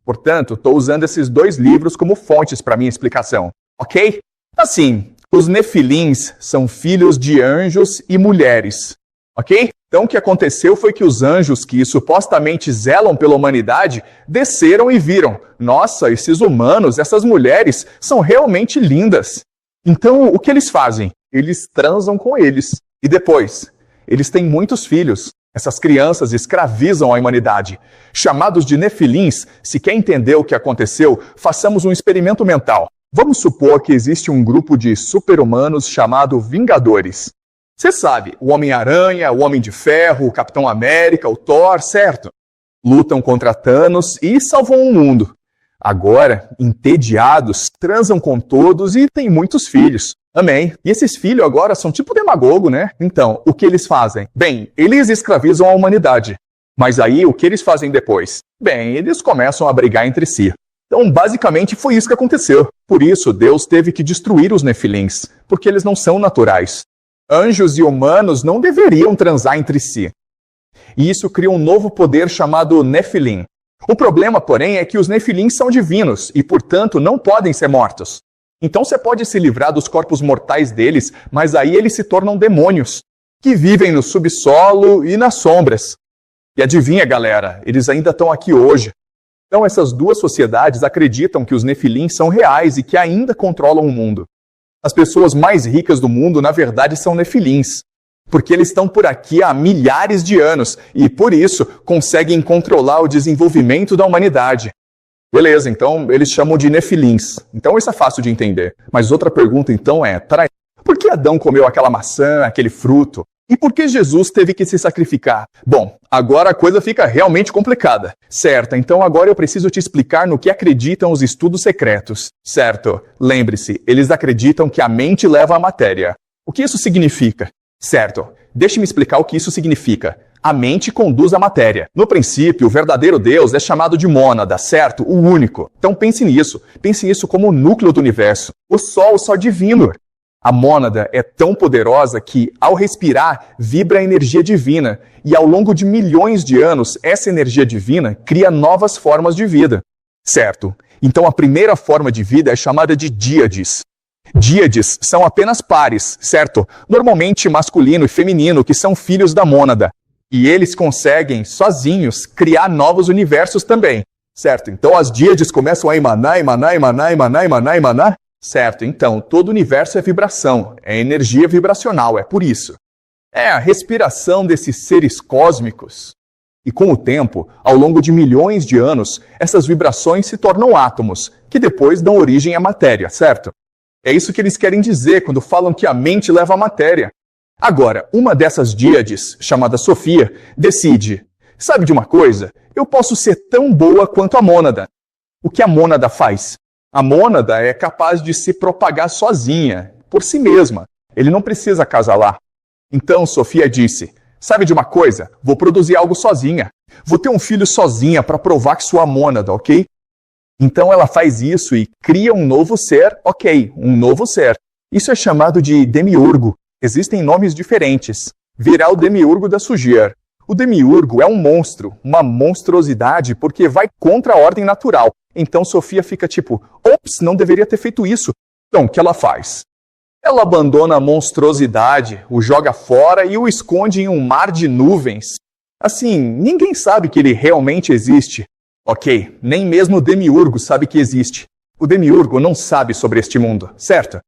[SPEAKER 2] Portanto, estou usando esses 2 livros como fontes para minha explicação, ok? Assim, os nefilins são filhos de anjos e mulheres, ok? Então, o que aconteceu foi que os anjos que supostamente zelam pela humanidade desceram e viram: nossa, esses humanos, essas mulheres, são realmente lindas. Então, o que eles fazem? Eles transam com eles. E depois, eles têm muitos filhos. Essas crianças escravizam a humanidade. Chamados de nefilins, se quer entender o que aconteceu, façamos um experimento mental. Vamos supor que existe um grupo de super-humanos chamado Vingadores. Você sabe, o Homem-Aranha, o Homem de Ferro, o Capitão América, o Thor, certo? Lutam contra Thanos e salvam o mundo. Agora, entediados, transam com todos e têm muitos filhos. Amém. E esses filhos agora são tipo demagogo, né? Então, o que eles fazem? Bem, eles escravizam a humanidade. Mas aí, o que eles fazem depois? Bem, eles começam a brigar entre si. Então, basicamente, foi isso que aconteceu. Por isso, Deus teve que destruir os nefilins, porque eles não são naturais. Anjos e humanos não deveriam transar entre si. E isso cria um novo poder chamado Nefilim. O problema, porém, é que os nefilins são divinos e, portanto, não podem ser mortos. Então você pode se livrar dos corpos mortais deles, mas aí eles se tornam demônios, que vivem no subsolo e nas sombras. E adivinha, galera, eles ainda estão aqui hoje. Então essas 2 sociedades acreditam que os nefilins são reais e que ainda controlam o mundo. As pessoas mais ricas do mundo, na verdade, são nefilins, porque eles estão por aqui há milhares de anos e, por isso, conseguem controlar o desenvolvimento da humanidade. Beleza, então eles chamam de nefilins. Então isso é fácil de entender. Mas outra pergunta, então, é: por que Adão comeu aquela maçã, aquele fruto? E por que Jesus teve que se sacrificar? Bom, agora a coisa fica realmente complicada. Certo, então agora eu preciso te explicar no que acreditam os estudos secretos. Certo, lembre-se, eles acreditam que a mente leva a matéria. O que isso significa? Certo, deixe-me explicar o que isso significa. A mente conduz a matéria. No princípio, o verdadeiro Deus é chamado de mônada, certo? O único. Então pense nisso. Pense nisso como o núcleo do universo. O Sol divino. A mônada é tão poderosa que, ao respirar, vibra a energia divina. E ao longo de milhões de anos, essa energia divina cria novas formas de vida. Certo? Então a primeira forma de vida é chamada de díades. Díades são apenas pares, certo? Normalmente masculino e feminino, que são filhos da mônada. E eles conseguem, sozinhos, criar novos universos também. Certo? Então as díades começam a emanar. Certo, então, todo o universo é vibração, é energia vibracional, é por isso. É a respiração desses seres cósmicos. E com o tempo, ao longo de milhões de anos, essas vibrações se tornam átomos, que depois dão origem à matéria, certo? É isso que eles querem dizer quando falam que a mente leva a matéria. Agora, uma dessas díades, chamada Sofia, decide: sabe de uma coisa? Eu posso ser tão boa quanto a mônada. O que a mônada faz? A mônada é capaz de se propagar sozinha, por si mesma. Ele não precisa acasalar. Então Sofia disse: sabe de uma coisa? Vou produzir algo sozinha. Vou ter um filho sozinha para provar que sou a mônada, ok? Então ela faz isso e cria um novo ser, ok, um novo ser. Isso é chamado de demiurgo. Existem nomes diferentes. Virá o demiurgo da Sugier. O demiurgo é um monstro, uma monstruosidade, porque vai contra a ordem natural. Então Sofia fica tipo: ops, não deveria ter feito isso. Então, o que ela faz? Ela abandona a monstruosidade, o joga fora e o esconde em um mar de nuvens. Assim, ninguém sabe que ele realmente existe. Ok, nem mesmo o demiurgo sabe que existe. O demiurgo não sabe sobre este mundo, certo?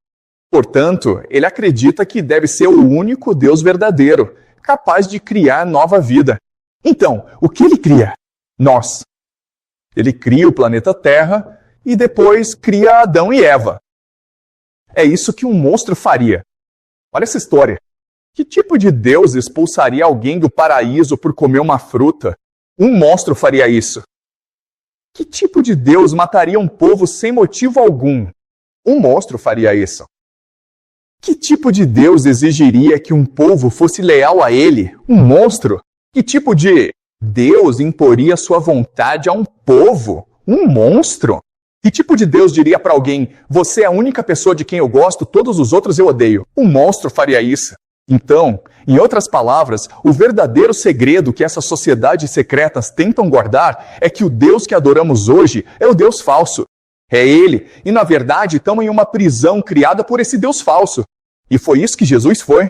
[SPEAKER 2] Portanto, ele acredita que deve ser o único Deus verdadeiro, capaz de criar nova vida. Então, o que ele cria? Nós. Ele cria o planeta Terra e depois cria Adão e Eva. É isso que um monstro faria. Olha essa história. Que tipo de Deus expulsaria alguém do paraíso por comer uma fruta? Um monstro faria isso. Que tipo de Deus mataria um povo sem motivo algum? Um monstro faria isso. Que tipo de Deus exigiria que um povo fosse leal a ele? Um monstro. Que tipo de Deus imporia sua vontade a um povo? Um monstro. Que tipo de Deus diria para alguém, você é a única pessoa de quem eu gosto, todos os outros eu odeio? Um monstro faria isso. Então, em outras palavras, o verdadeiro segredo que essas sociedades secretas tentam guardar é que o Deus que adoramos hoje é o Deus falso. É ele, e na verdade estão em uma prisão criada por esse Deus falso. E foi isso que Jesus foi.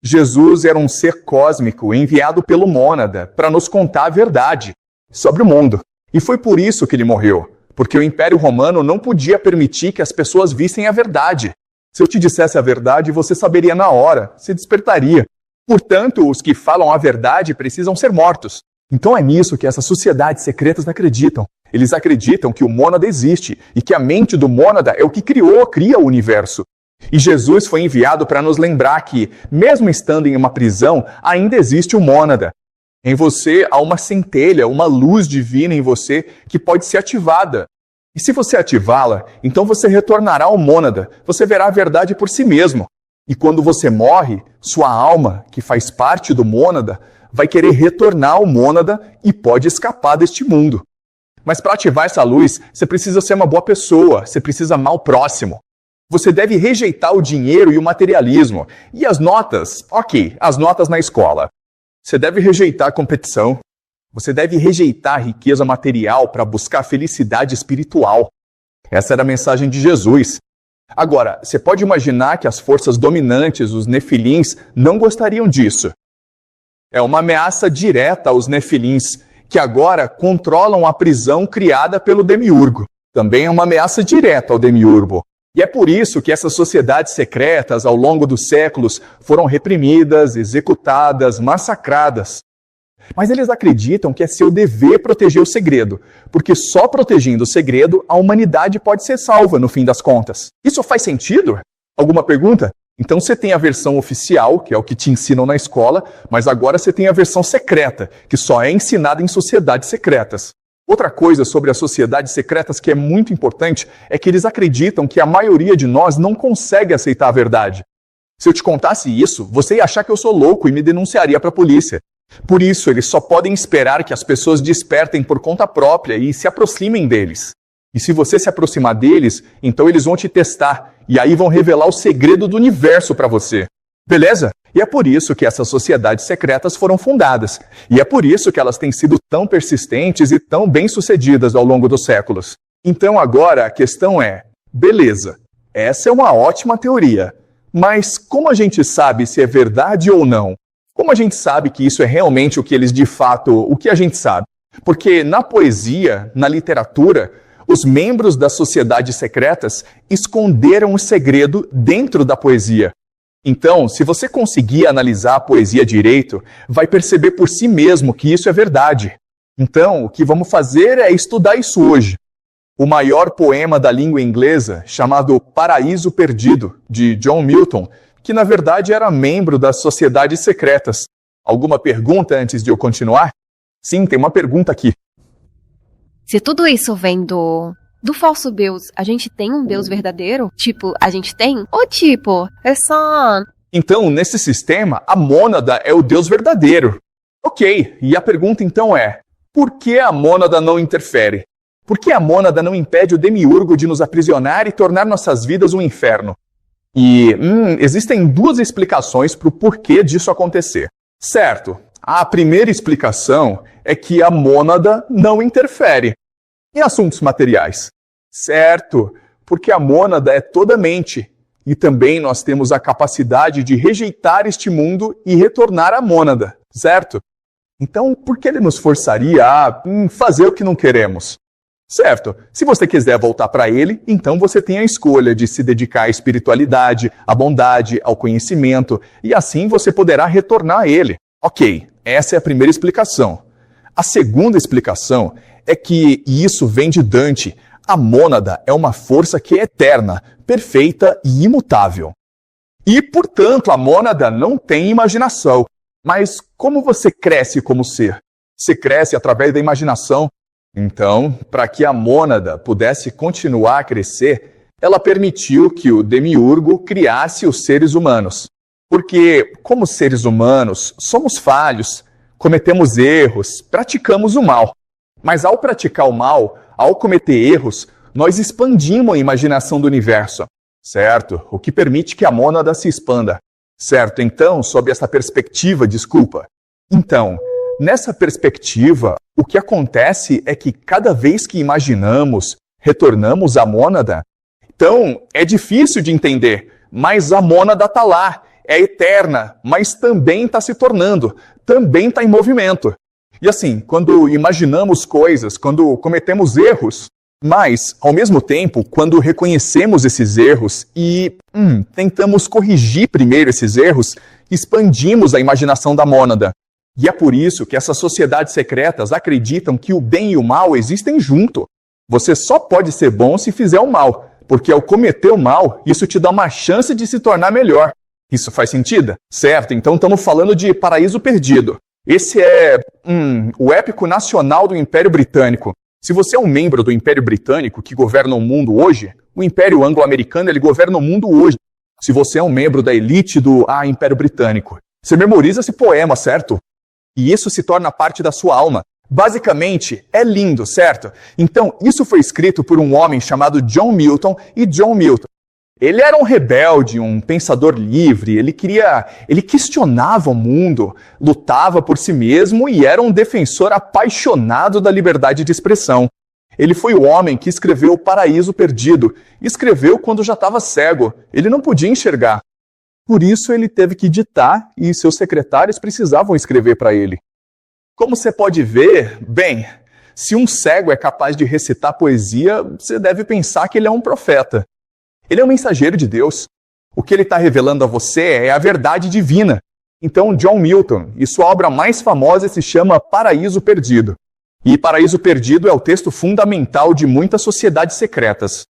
[SPEAKER 2] Jesus era um ser cósmico enviado pelo Mônada para nos contar a verdade sobre o mundo. E foi por isso que ele morreu. Porque o Império Romano não podia permitir que as pessoas vissem a verdade. Se eu te dissesse a verdade, você saberia na hora, se despertaria. Portanto, os que falam a verdade precisam ser mortos. Então é nisso que essas sociedades secretas acreditam. Eles acreditam que o Mônada existe e que a mente do Mônada é o que cria o universo. E Jesus foi enviado para nos lembrar que, mesmo estando em uma prisão, ainda existe o Mônada. Em você há uma centelha, uma luz divina em você que pode ser ativada. E se você ativá-la, então você retornará ao Mônada. Você verá a verdade por si mesmo. E quando você morre, sua alma, que faz parte do Mônada, vai querer retornar ao Mônada e pode escapar deste mundo. Mas para ativar essa luz, você precisa ser uma boa pessoa, você precisa amar o próximo. Você deve rejeitar o dinheiro e o materialismo. E as notas? Ok, as notas na escola. Você deve rejeitar a competição. Você deve rejeitar a riqueza material para buscar a felicidade espiritual. Essa era a mensagem de Jesus. Agora, você pode imaginar que as forças dominantes, os nefilins, não gostariam disso. É uma ameaça direta aos nefilins, que agora controlam a prisão criada pelo demiurgo. Também é uma ameaça direta ao demiurgo. E é por isso que essas sociedades secretas, ao longo dos séculos, foram reprimidas, executadas, massacradas. Mas eles acreditam que é seu dever proteger o segredo, porque só protegendo o segredo, a humanidade pode ser salva, no fim das contas. Isso faz sentido? Alguma pergunta? Então você tem a versão oficial, que é o que te ensinam na escola, mas agora você tem a versão secreta, que só é ensinada em sociedades secretas. Outra coisa sobre as sociedades secretas que é muito importante é que eles acreditam que a maioria de nós não consegue aceitar a verdade. Se eu te contasse isso, você ia achar que eu sou louco e me denunciaria para a polícia. Por isso, eles só podem esperar que as pessoas despertem por conta própria e se aproximem deles. E se você se aproximar deles, então eles vão te testar e aí vão revelar o segredo do universo para você. Beleza? E é por isso que essas sociedades secretas foram fundadas. E é por isso que elas têm sido tão persistentes e tão bem-sucedidas ao longo dos séculos. Então agora a questão é, beleza, essa é uma ótima teoria, mas como a gente sabe se é verdade ou não? Como a gente sabe que isso é realmente o que eles de fato, o que a gente sabe? Porque na poesia, na literatura, os membros das sociedades secretas esconderam o segredo dentro da poesia. Então, se você conseguir analisar a poesia direito, vai perceber por si mesmo que isso é verdade. Então, o que vamos fazer é estudar isso hoje. O maior poema da língua inglesa, chamado Paraíso Perdido, de John Milton, que na verdade era membro das sociedades secretas. Alguma pergunta antes de eu continuar? Sim, tem uma pergunta aqui.
[SPEAKER 4] Se tudo isso vem do falso Deus, a gente tem um Deus verdadeiro? Tipo, a gente tem? Ou tipo, é só...
[SPEAKER 2] Então, nesse sistema, a mônada é o Deus verdadeiro. Ok, e a pergunta então é, por que a mônada não interfere? Por que a mônada não impede o demiurgo de nos aprisionar e tornar nossas vidas um inferno? E existem duas explicações para o porquê disso acontecer. Certo, a primeira explicação é que a mônada não interfere em assuntos materiais. Certo, porque a mônada é toda mente. E também nós temos a capacidade de rejeitar este mundo e retornar à mônada, certo? Então, por que ele nos forçaria a fazer o que não queremos? Certo, se você quiser voltar para ele, então você tem a escolha de se dedicar à espiritualidade, à bondade, ao conhecimento, e assim você poderá retornar a ele. Ok, essa é a primeira explicação. A segunda explicação é que, e isso vem de Dante, A mônada é uma força que é eterna, perfeita e imutável. E, portanto, a mônada não tem imaginação. Mas como você cresce como ser? Você cresce através da imaginação. Então, para que a mônada pudesse continuar a crescer, ela permitiu que o demiurgo criasse os seres humanos. Porque, como seres humanos, somos falhos, cometemos erros, praticamos o mal. Mas ao praticar o mal, ao cometer erros, nós expandimos a imaginação do universo, certo? O que permite que a mônada se expanda, certo? Então, sob essa perspectiva, nessa perspectiva, o que acontece é que cada vez que imaginamos, retornamos à mônada, então é difícil de entender, mas a mônada está lá, é eterna, mas também está se tornando, também está em movimento. E assim, quando imaginamos coisas, quando cometemos erros, mas, ao mesmo tempo, quando reconhecemos esses erros e tentamos corrigir primeiro esses erros, expandimos a imaginação da mônada. E é por isso que essas sociedades secretas acreditam que o bem e o mal existem junto. Você só pode ser bom se fizer o mal, porque ao cometer o mal, isso te dá uma chance de se tornar melhor. Isso faz sentido? Certo, então estamos falando de Paraíso Perdido. Esse é o épico nacional do Império Britânico. Se você é um membro do Império Britânico que governa o mundo hoje, o Império Anglo-Americano ele governa o mundo hoje. Se você é um membro da elite do Império Britânico, você memoriza esse poema, certo? E isso se torna parte da sua alma. Basicamente, é lindo, certo? Então, isso foi escrito por um homem chamado John Milton e John Milton. Ele era um rebelde, um pensador livre, ele questionava o mundo, lutava por si mesmo e era um defensor apaixonado da liberdade de expressão. Ele foi o homem que escreveu O Paraíso Perdido. Escreveu quando já estava cego, ele não podia enxergar. Por isso ele teve que ditar e seus secretários precisavam escrever para ele. Como você pode ver, bem, se um cego é capaz de recitar poesia, você deve pensar que ele é um profeta. Ele é um mensageiro de Deus. O que ele está revelando a você é a verdade divina. Então, John Milton, e sua obra mais famosa se chama Paraíso Perdido. E Paraíso Perdido é o texto fundamental de muitas sociedades secretas.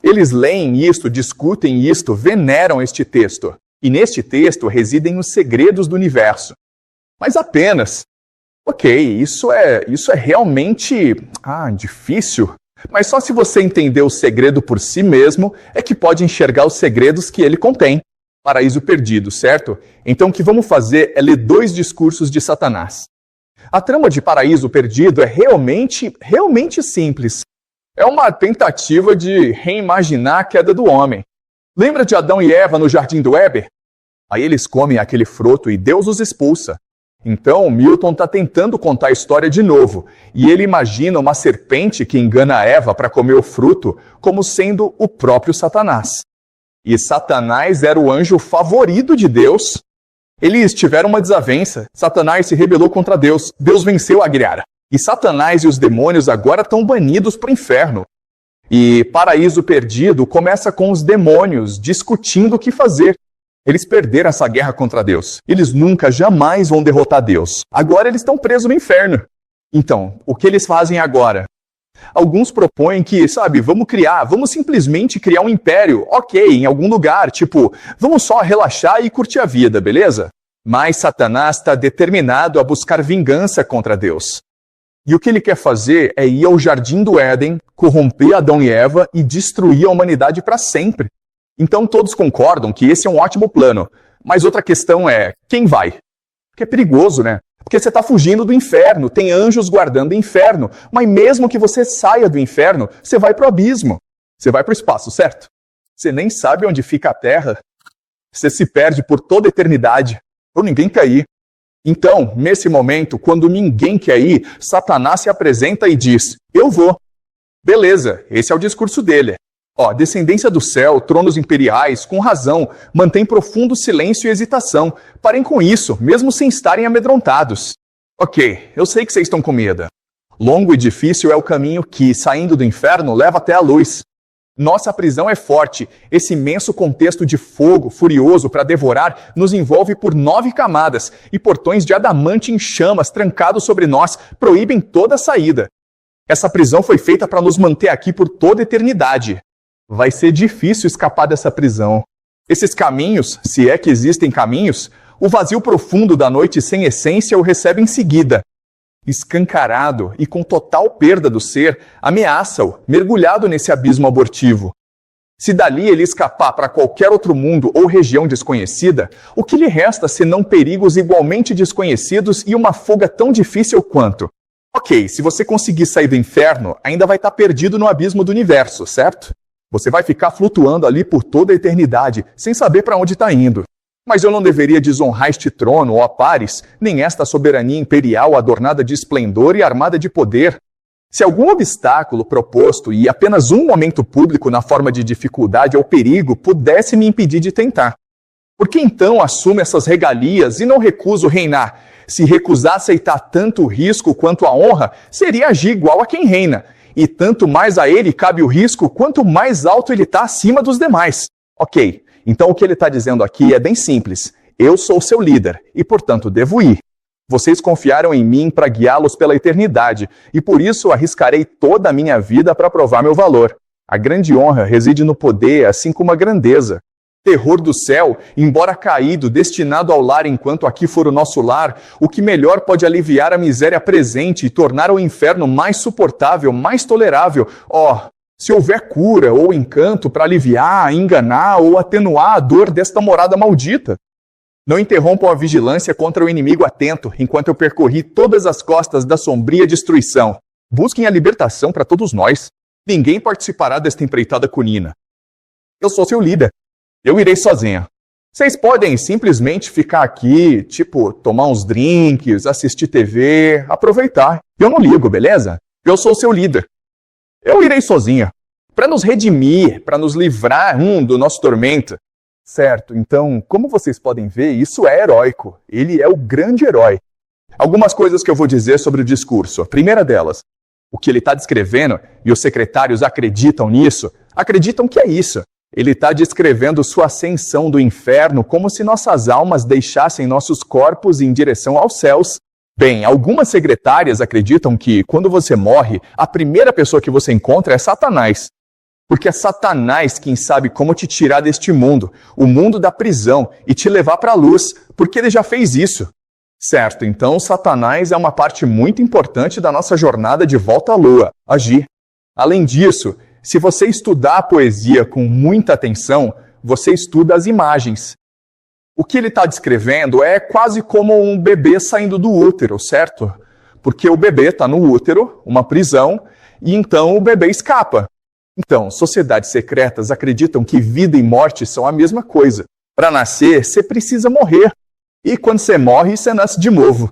[SPEAKER 2] Eles leem isto, discutem isto, veneram este texto. E neste texto residem os segredos do universo. Mas apenas. Ok, isso é realmente difícil. Mas só se você entender o segredo por si mesmo é que pode enxergar os segredos que ele contém. Paraíso Perdido, certo? Então o que vamos fazer é ler 2 discursos de Satanás. A trama de Paraíso Perdido é realmente simples. É uma tentativa de reimaginar a queda do homem. Lembra de Adão e Eva no Jardim do Éden? Aí eles comem aquele fruto e Deus os expulsa. Então, Milton está tentando contar a história de novo, e ele imagina uma serpente que engana Eva para comer o fruto como sendo o próprio Satanás. E Satanás era o anjo favorito de Deus. Eles tiveram uma desavença, Satanás se rebelou contra Deus, Deus venceu a guerra. E Satanás e os demônios agora estão banidos para o inferno. E Paraíso Perdido começa com os demônios discutindo o que fazer. Eles perderam essa guerra contra Deus. Eles nunca, jamais vão derrotar Deus. Agora eles estão presos no inferno. Então, o que eles fazem agora? Alguns propõem que, vamos simplesmente criar um império, ok, em algum lugar, vamos só relaxar e curtir a vida, beleza? Mas Satanás está determinado a buscar vingança contra Deus. E o que ele quer fazer é ir ao Jardim do Éden, corromper Adão e Eva e destruir a humanidade para sempre. Então todos concordam que esse é um ótimo plano. Mas outra questão é, quem vai? Porque é perigoso, né? Porque você está fugindo do inferno, tem anjos guardando o inferno. Mas mesmo que você saia do inferno, você vai para o abismo. Você vai para o espaço, certo? Você nem sabe onde fica a Terra. Você se perde por toda a eternidade. Ou ninguém quer ir. Então, nesse momento, quando ninguém quer ir, Satanás se apresenta e diz, eu vou. Beleza, esse é o discurso dele. Descendência do céu, tronos imperiais, com razão, mantém profundo silêncio e hesitação. Parem com isso, mesmo sem estarem amedrontados. Ok, eu sei que vocês estão com medo. Longo e difícil é o caminho que, saindo do inferno, leva até a luz. Nossa prisão é forte. Esse imenso contexto de fogo furioso para devorar nos envolve por 9 camadas e portões de adamante em chamas trancados sobre nós proíbem toda a saída. Essa prisão foi feita para nos manter aqui por toda a eternidade. Vai ser difícil escapar dessa prisão. Esses caminhos, se é que existem caminhos, o vazio profundo da noite sem essência o recebe em seguida. Escancarado e com total perda do ser, ameaça-o, mergulhado nesse abismo abortivo. Se dali ele escapar para qualquer outro mundo ou região desconhecida, o que lhe resta senão perigos igualmente desconhecidos e uma fuga tão difícil quanto? Ok, se você conseguir sair do inferno, ainda vai estar perdido no abismo do universo, certo? Você vai ficar flutuando ali por toda a eternidade, sem saber para onde está indo. Mas eu não deveria desonrar este trono ou a pares, nem esta soberania imperial adornada de esplendor e armada de poder. Se algum obstáculo proposto e apenas um momento público na forma de dificuldade ou perigo pudesse me impedir de tentar, por que então assumo essas regalias e não recuso reinar? Se recusar aceitar tanto o risco quanto a honra, seria agir igual a quem reina. E tanto mais a ele cabe o risco, quanto mais alto ele está acima dos demais. Ok, então o que ele está dizendo aqui é bem simples. Eu sou seu líder e, portanto, devo ir. Vocês confiaram em mim para guiá-los pela eternidade, e por isso arriscarei toda a minha vida para provar meu valor. A grande honra reside no poder, assim como a grandeza. Terror do céu, embora caído, destinado ao lar enquanto aqui for o nosso lar, o que melhor pode aliviar a miséria presente e tornar o inferno mais suportável, mais tolerável? Se houver cura ou encanto para aliviar, enganar ou atenuar a dor desta morada maldita. Não interrompam a vigilância contra o inimigo atento, enquanto eu percorri todas as costas da sombria destruição. Busquem a libertação para todos nós. Ninguém participará desta empreitada cunina. Eu sou seu líder. Eu irei sozinha. Vocês podem simplesmente ficar aqui, tomar uns drinks, assistir TV, aproveitar. Eu não ligo, beleza? Eu sou seu líder. Eu irei sozinha. Para nos redimir, para nos livrar do nosso tormento. Certo, então, como vocês podem ver, isso é heróico. Ele é o grande herói. Algumas coisas que eu vou dizer sobre o discurso. A primeira delas, o que ele está descrevendo, e os secretários acreditam nisso, acreditam que é isso. Ele está descrevendo sua ascensão do inferno como se nossas almas deixassem nossos corpos em direção aos céus. Bem, algumas secretárias acreditam que, quando você morre, a primeira pessoa que você encontra é Satanás. Porque é Satanás quem sabe como te tirar deste mundo, o mundo da prisão, e te levar para a luz, porque ele já fez isso. Certo, então Satanás é uma parte muito importante da nossa jornada de volta à lua, agir. Além disso, se você estudar a poesia com muita atenção, você estuda as imagens. O que ele está descrevendo é quase como um bebê saindo do útero, certo? Porque o bebê está no útero, uma prisão, e então o bebê escapa. Então, sociedades secretas acreditam que vida e morte são a mesma coisa. Para nascer, você precisa morrer. E quando você morre, você nasce de novo.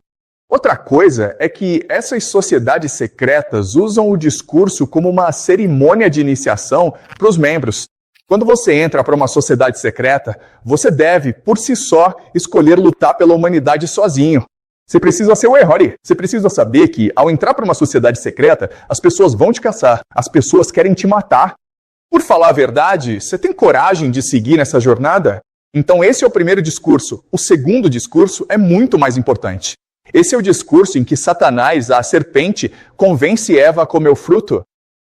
[SPEAKER 2] Outra coisa é que essas sociedades secretas usam o discurso como uma cerimônia de iniciação para os membros. Quando você entra para uma sociedade secreta, você deve, por si só, escolher lutar pela humanidade sozinho. Você precisa ser o herói. Você precisa saber que, ao entrar para uma sociedade secreta, as pessoas vão te caçar. As pessoas querem te matar. Por falar a verdade, você tem coragem de seguir nessa jornada? Então esse é o primeiro discurso. O segundo discurso é muito mais importante. Esse é o discurso em que Satanás, a serpente, convence Eva a comer o fruto.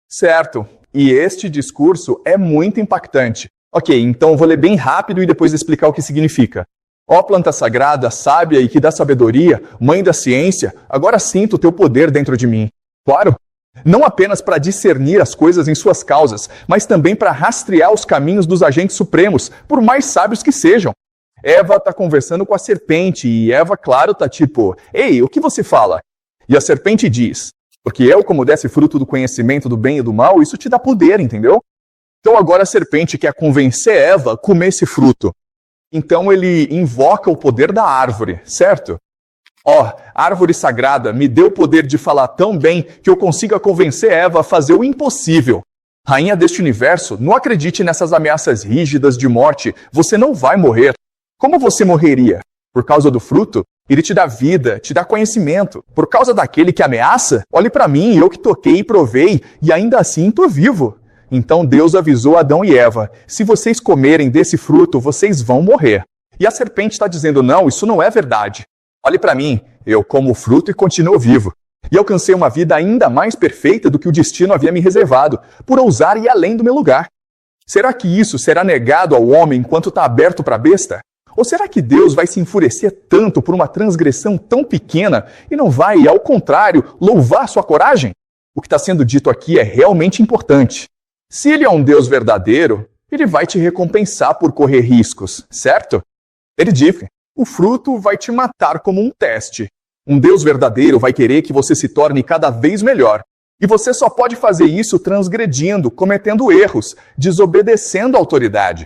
[SPEAKER 2] Certo. E este discurso é muito impactante. Ok, então eu vou ler bem rápido e depois explicar o que significa. Ó planta sagrada, sábia e que dá sabedoria, mãe da ciência, agora sinto o teu poder dentro de mim. Claro, não apenas para discernir as coisas em suas causas, mas também para rastrear os caminhos dos agentes supremos, por mais sábios que sejam. Eva está conversando com a serpente e Eva, claro, está tipo, ei, o que você fala? E a serpente diz, porque eu, como desse fruto do conhecimento do bem e do mal, isso te dá poder, entendeu? Então agora a serpente quer convencer Eva a comer esse fruto. Então ele invoca o poder da árvore, certo? Árvore sagrada, me deu o poder de falar tão bem que eu consiga convencer Eva a fazer o impossível. Rainha deste universo, não acredite nessas ameaças rígidas de morte. Você não vai morrer. Como você morreria? Por causa do fruto? Ele te dá vida, te dá conhecimento. Por causa daquele que ameaça? Olhe para mim, eu que toquei e provei, e ainda assim estou vivo. Então Deus avisou Adão e Eva, se vocês comerem desse fruto, vocês vão morrer. E a serpente está dizendo, não, isso não é verdade. Olhe para mim, eu como o fruto e continuo vivo. E alcancei uma vida ainda mais perfeita do que o destino havia me reservado, por ousar ir além do meu lugar. Será que isso será negado ao homem enquanto está aberto para a besta? Ou será que Deus vai se enfurecer tanto por uma transgressão tão pequena e não vai, ao contrário, louvar sua coragem? O que está sendo dito aqui é realmente importante. Se ele é um Deus verdadeiro, ele vai te recompensar por correr riscos, certo? Ele disse, o fruto vai te matar como um teste. Um Deus verdadeiro vai querer que você se torne cada vez melhor. E você só pode fazer isso transgredindo, cometendo erros, desobedecendo a autoridade.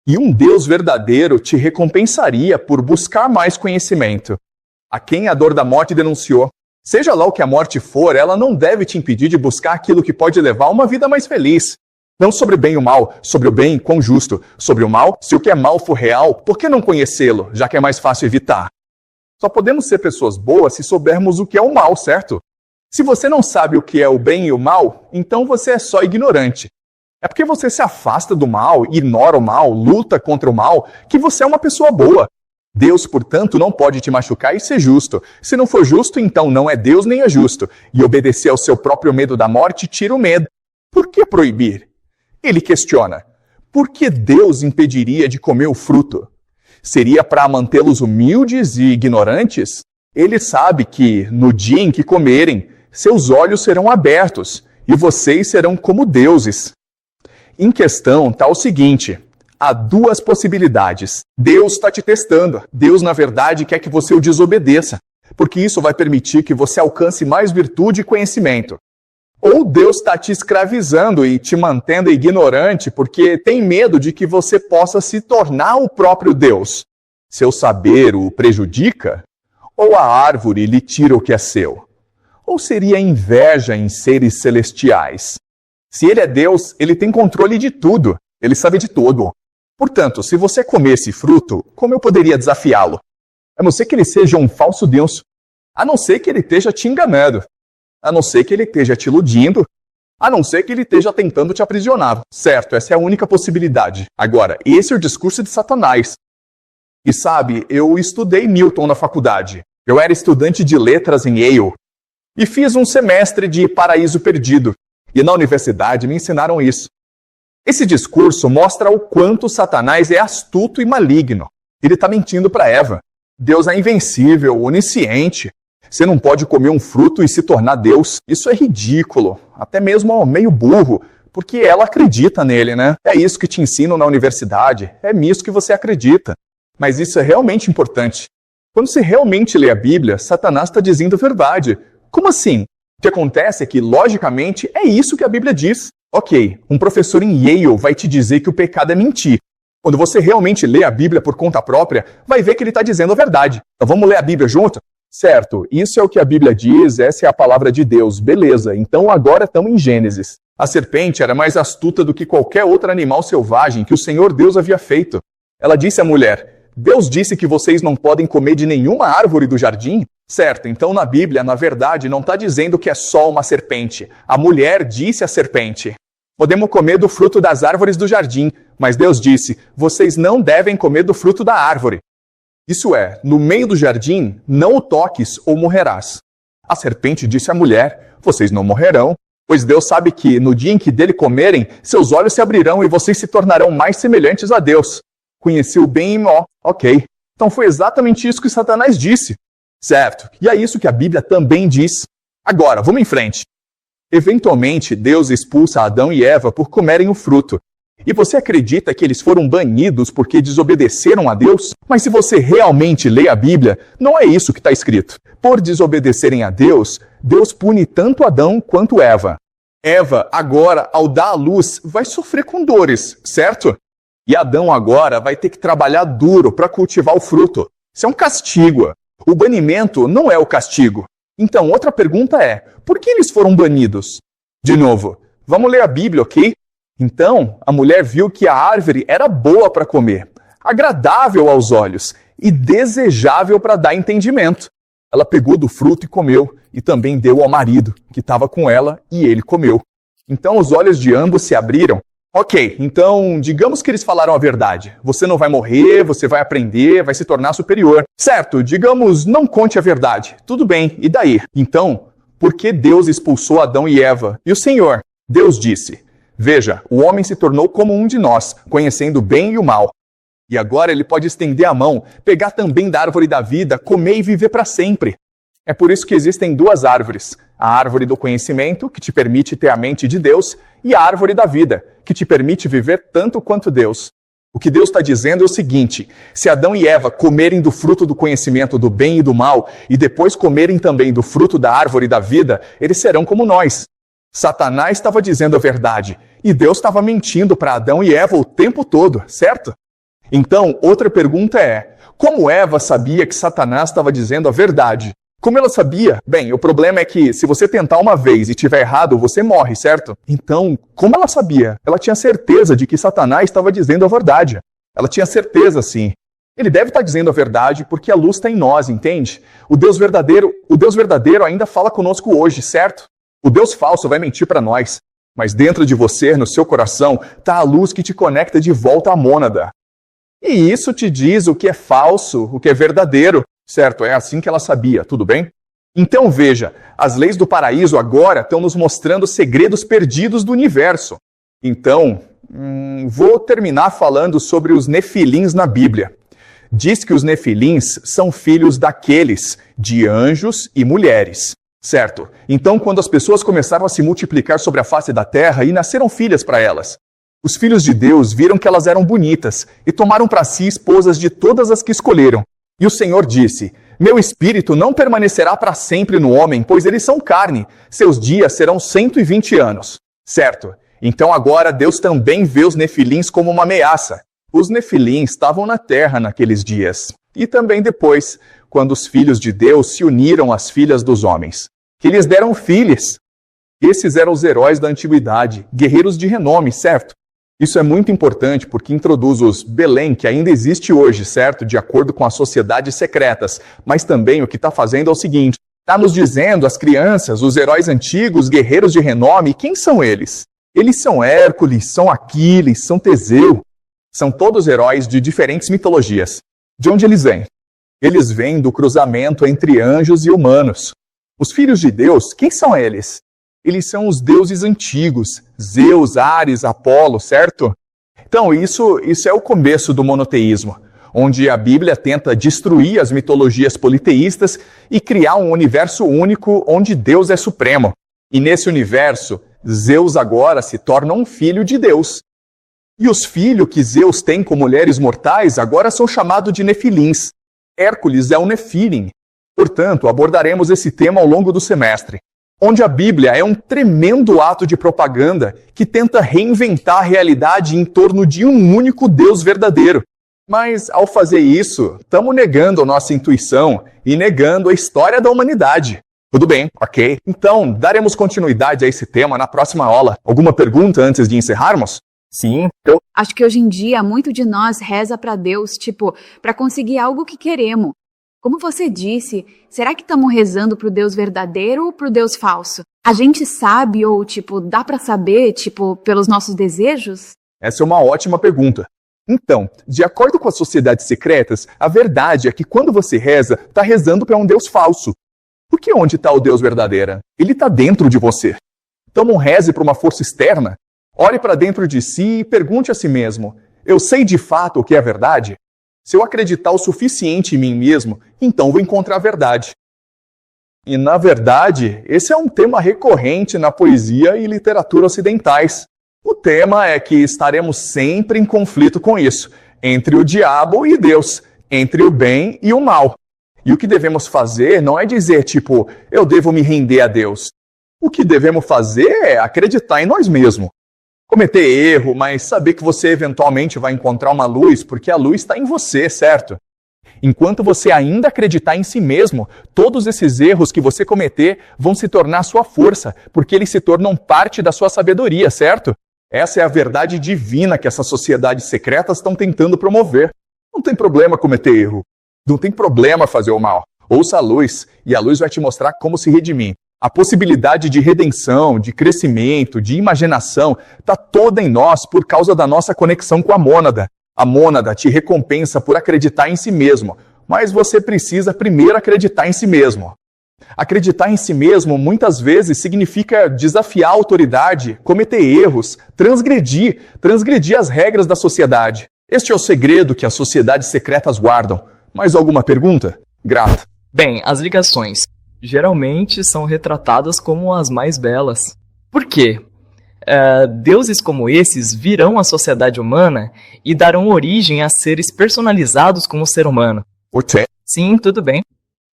[SPEAKER 2] E um Deus verdadeiro te recompensaria por buscar mais conhecimento. A quem a dor da morte denunciou. Seja lá o que a morte for, ela não deve te impedir de buscar aquilo que pode levar a uma vida mais feliz. Não sobre o bem e o mal, sobre o bem quão justo. Sobre o mal, se o que é mal for real, por que não conhecê-lo, já que é mais fácil evitar? Só podemos ser pessoas boas se soubermos o que é o mal, certo? Se você não sabe o que é o bem e o mal, então você é só ignorante. É porque você se afasta do mal, ignora o mal, luta contra o mal, que você é uma pessoa boa. Deus, portanto, não pode te machucar e ser justo. Se não for justo, então não é Deus nem é justo. E obedecer ao seu próprio medo da morte tira o medo. Por que proibir? Ele questiona. Por que Deus impediria de comer o fruto? Seria para mantê-los humildes e ignorantes? Ele sabe que, no dia em que comerem, seus olhos serão abertos e vocês serão como deuses. Em questão está o seguinte, há duas possibilidades. Deus está te testando. Deus, na verdade, quer que você o desobedeça, porque isso vai permitir que você alcance mais virtude e conhecimento. Ou Deus está te escravizando e te mantendo ignorante porque tem medo de que você possa se tornar o próprio Deus. Seu saber o prejudica? Ou a árvore lhe tira o que é seu? Ou seria inveja em seres celestiais? Se ele é Deus, ele tem controle de tudo. Ele sabe de tudo. Portanto, se você comer esse fruto, como eu poderia desafiá-lo? A não ser que ele seja um falso Deus. A não ser que ele esteja te enganando. A não ser que ele esteja te iludindo. A não ser que ele esteja tentando te aprisionar. Certo, essa é a única possibilidade. Agora, esse é o discurso de Satanás. E sabe, eu estudei Newton na faculdade. Eu era estudante de letras em Yale. E fiz um semestre de Paraíso Perdido. E na universidade me ensinaram isso. Esse discurso mostra o quanto Satanás é astuto e maligno. Ele está mentindo para Eva. Deus é invencível, onisciente. Você não pode comer um fruto e se tornar Deus. Isso é ridículo, até mesmo meio burro, porque ela acredita nele, né? É isso que te ensinam na universidade, é nisso que você acredita. Mas isso é realmente importante. Quando você realmente lê a Bíblia, Satanás está dizendo a verdade. Como assim? O que acontece é que, logicamente, é isso que a Bíblia diz. Ok, um professor em Yale vai te dizer que o pecado é mentir. Quando você realmente lê a Bíblia por conta própria, vai ver que ele está dizendo a verdade. Então vamos ler a Bíblia junto? Certo, isso é o que a Bíblia diz, essa é a palavra de Deus. Beleza, então agora estamos em Gênesis. A serpente era mais astuta do que qualquer outro animal selvagem que o Senhor Deus havia feito. Ela disse à mulher, Deus disse que vocês não podem comer de nenhuma árvore do jardim? Certo, então na Bíblia, na verdade, não está dizendo que é só uma serpente. A mulher disse à serpente, podemos comer do fruto das árvores do jardim, mas Deus disse, vocês não devem comer do fruto da árvore. Isso é, no meio do jardim, não o toques ou morrerás. A serpente disse à mulher, vocês não morrerão, pois Deus sabe que no dia em que dele comerem, seus olhos se abrirão e vocês se tornarão mais semelhantes a Deus. Conheci o bem e o mal. Ok. Então foi exatamente isso que Satanás disse. Certo. E é isso que a Bíblia também diz. Agora, vamos em frente. Eventualmente, Deus expulsa Adão e Eva por comerem o fruto. E você acredita que eles foram banidos porque desobedeceram a Deus? Mas se você realmente lê a Bíblia, não é isso que está escrito. Por desobedecerem a Deus, Deus pune tanto Adão quanto Eva. Eva, agora, ao dar à luz, vai sofrer com dores, certo? E Adão agora vai ter que trabalhar duro para cultivar o fruto. Isso é um castigo. O banimento não é o castigo. Então, outra pergunta é, por que eles foram banidos? De novo, vamos ler a Bíblia, ok? Então, a mulher viu que a árvore era boa para comer, agradável aos olhos e desejável para dar entendimento. Ela pegou do fruto e comeu, e também deu ao marido, que estava com ela, e ele comeu. Então os olhos de ambos se abriram. Ok, então digamos que eles falaram a verdade. Você não vai morrer, você vai aprender, vai se tornar superior. Certo, digamos, não conte a verdade. Tudo bem, e daí? Então, por que Deus expulsou Adão e Eva. E o Senhor, Deus disse: veja, o homem se tornou como um de nós, conhecendo o bem e o mal. E agora ele pode estender a mão, pegar também da árvore da vida, comer e viver para sempre. É por isso que existem duas árvores: a árvore do conhecimento, que te permite ter a mente de Deus, e a árvore da vida, que te permite viver tanto quanto Deus. O que Deus está dizendo é o seguinte: se Adão e Eva comerem do fruto do conhecimento do bem e do mal, e depois comerem também do fruto da árvore da vida, eles serão como nós. Satanás estava dizendo a verdade, e Deus estava mentindo para Adão e Eva o tempo todo, certo? Então, outra pergunta é: como Eva sabia que Satanás estava dizendo a verdade? Como ela sabia? Bem, o problema é que se você tentar uma vez e tiver errado, você morre, certo? Então, como ela sabia? Ela tinha certeza de que Satanás estava dizendo a verdade. Ela tinha certeza, sim. Ele deve estar dizendo a verdade porque a luz está em nós, entende? O Deus verdadeiro ainda fala conosco hoje, certo? O Deus falso vai mentir para nós. Mas dentro de você, no seu coração, está a luz que te conecta de volta à mônada. E isso te diz o que é falso, o que é verdadeiro. Certo, é assim que ela sabia, tudo bem? Então veja, as leis do paraíso agora estão nos mostrando segredos perdidos do universo. Então, vou terminar falando sobre os nefilins na Bíblia. Diz que os nefilins são filhos daqueles, de anjos e mulheres. Certo? Então, quando as pessoas começaram a se multiplicar sobre a face da terra e nasceram filhas para elas, os filhos de Deus viram que elas eram bonitas e tomaram para si esposas de todas as que escolheram. E o Senhor disse: meu espírito não permanecerá para sempre no homem, pois eles são carne. Seus dias serão 120 anos. Certo? Então agora Deus também vê os nefilins como uma ameaça. Os nefilins estavam na terra naqueles dias. E também depois, quando os filhos de Deus se uniram às filhas dos homens, que lhes deram filhos. Esses eram os heróis da antiguidade, guerreiros de renome, certo? Isso é muito importante porque introduz os Belém, que ainda existe hoje, certo? De acordo com as sociedades secretas. Mas também o que está fazendo é o seguinte: está nos dizendo, as crianças, os heróis antigos, guerreiros de renome, quem são eles? Eles são Hércules, são Aquiles, são Teseu. São todos heróis de diferentes mitologias. De onde eles vêm? Eles vêm do cruzamento entre anjos e humanos. Os filhos de Deus, quem são eles? Eles são os deuses antigos, Zeus, Ares, Apolo, certo? Então, isso é o começo do monoteísmo, onde a Bíblia tenta destruir as mitologias politeístas e criar um universo único onde Deus é supremo. E nesse universo, Zeus agora se torna um filho de Deus. E os filhos que Zeus tem com mulheres mortais agora são chamados de nefilins. Hércules é um nefilim. Portanto, abordaremos esse tema ao longo do semestre, onde a Bíblia é um tremendo ato de propaganda que tenta reinventar a realidade em torno de um único Deus verdadeiro. Mas, ao fazer isso, estamos negando a nossa intuição e negando a história da humanidade. Tudo bem, ok? Então, daremos continuidade a esse tema na próxima aula. Alguma pergunta antes de encerrarmos?
[SPEAKER 5] Sim.
[SPEAKER 6] Acho que hoje em dia, muito de nós reza para Deus, para conseguir algo que queremos. Como você disse, será que estamos rezando pro Deus verdadeiro ou pro Deus falso? A gente sabe ou, dá para saber, pelos nossos desejos?
[SPEAKER 2] Essa é uma ótima pergunta. Então, de acordo com as sociedades secretas, a verdade é que quando você reza, está rezando para um Deus falso. Porque onde está o Deus verdadeiro? Ele está dentro de você. Então não reze para uma força externa. Olhe para dentro de si e pergunte a si mesmo: eu sei de fato o que é verdade? Se eu acreditar o suficiente em mim mesmo, então vou encontrar a verdade. E, na verdade, esse é um tema recorrente na poesia e literatura ocidentais. O tema é que estaremos sempre em conflito com isso, entre o diabo e Deus, entre o bem e o mal. E o que devemos fazer não é dizer, eu devo me render a Deus. O que devemos fazer é acreditar em nós mesmos. Cometer erro, mas saber que você eventualmente vai encontrar uma luz, porque a luz está em você, certo? Enquanto você ainda acreditar em si mesmo, todos esses erros que você cometer vão se tornar sua força, porque eles se tornam parte da sua sabedoria, certo? Essa é a verdade divina que essas sociedades secretas estão tentando promover. Não tem problema cometer erro. Não tem problema fazer o mal. Ouça a luz, e a luz vai te mostrar como se redimir. A possibilidade de redenção, de crescimento, de imaginação, está toda em nós por causa da nossa conexão com a mônada. A mônada te recompensa por acreditar em si mesmo, mas você precisa primeiro acreditar em si mesmo. Acreditar em si mesmo muitas vezes significa desafiar a autoridade, cometer erros, transgredir as regras da sociedade. Este é o segredo que as sociedades secretas guardam. Mais alguma pergunta? Grata.
[SPEAKER 5] Bem, as ligações geralmente são retratadas como as mais belas. Por quê? Deuses como esses virão à sociedade humana e darão origem a seres personalizados como o ser humano.
[SPEAKER 2] Ok.
[SPEAKER 5] Sim, tudo bem.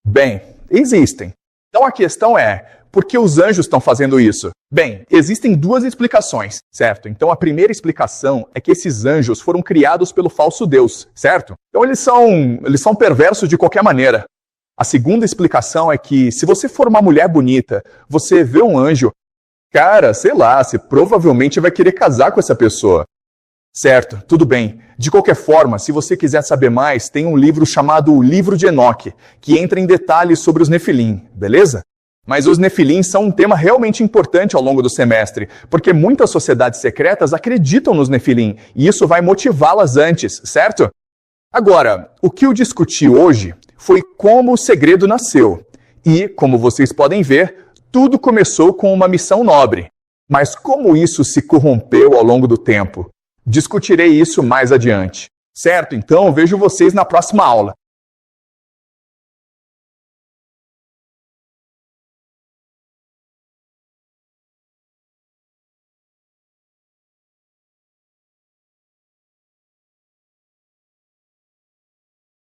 [SPEAKER 2] Bem, existem. Então a questão é, por que os anjos estão fazendo isso? Bem, existem duas explicações, certo? Então a primeira explicação é que esses anjos foram criados pelo falso Deus, certo? Então eles são perversos de qualquer maneira. A segunda explicação é que se você for uma mulher bonita, você vê um anjo, cara, sei lá, você provavelmente vai querer casar com essa pessoa. Certo, tudo bem. De qualquer forma, se você quiser saber mais, tem um livro chamado O Livro de Enoque, que entra em detalhes sobre os Nefilim, beleza? Mas os Nefilim são um tema realmente importante ao longo do semestre, porque muitas sociedades secretas acreditam nos Nefilim, e isso vai motivá-las antes, certo? Agora, o que eu discuti hoje foi como o segredo nasceu. E, como vocês podem ver, tudo começou com uma missão nobre. Mas como isso se corrompeu ao longo do tempo? Discutirei isso mais adiante. Certo? Então, vejo vocês na próxima aula.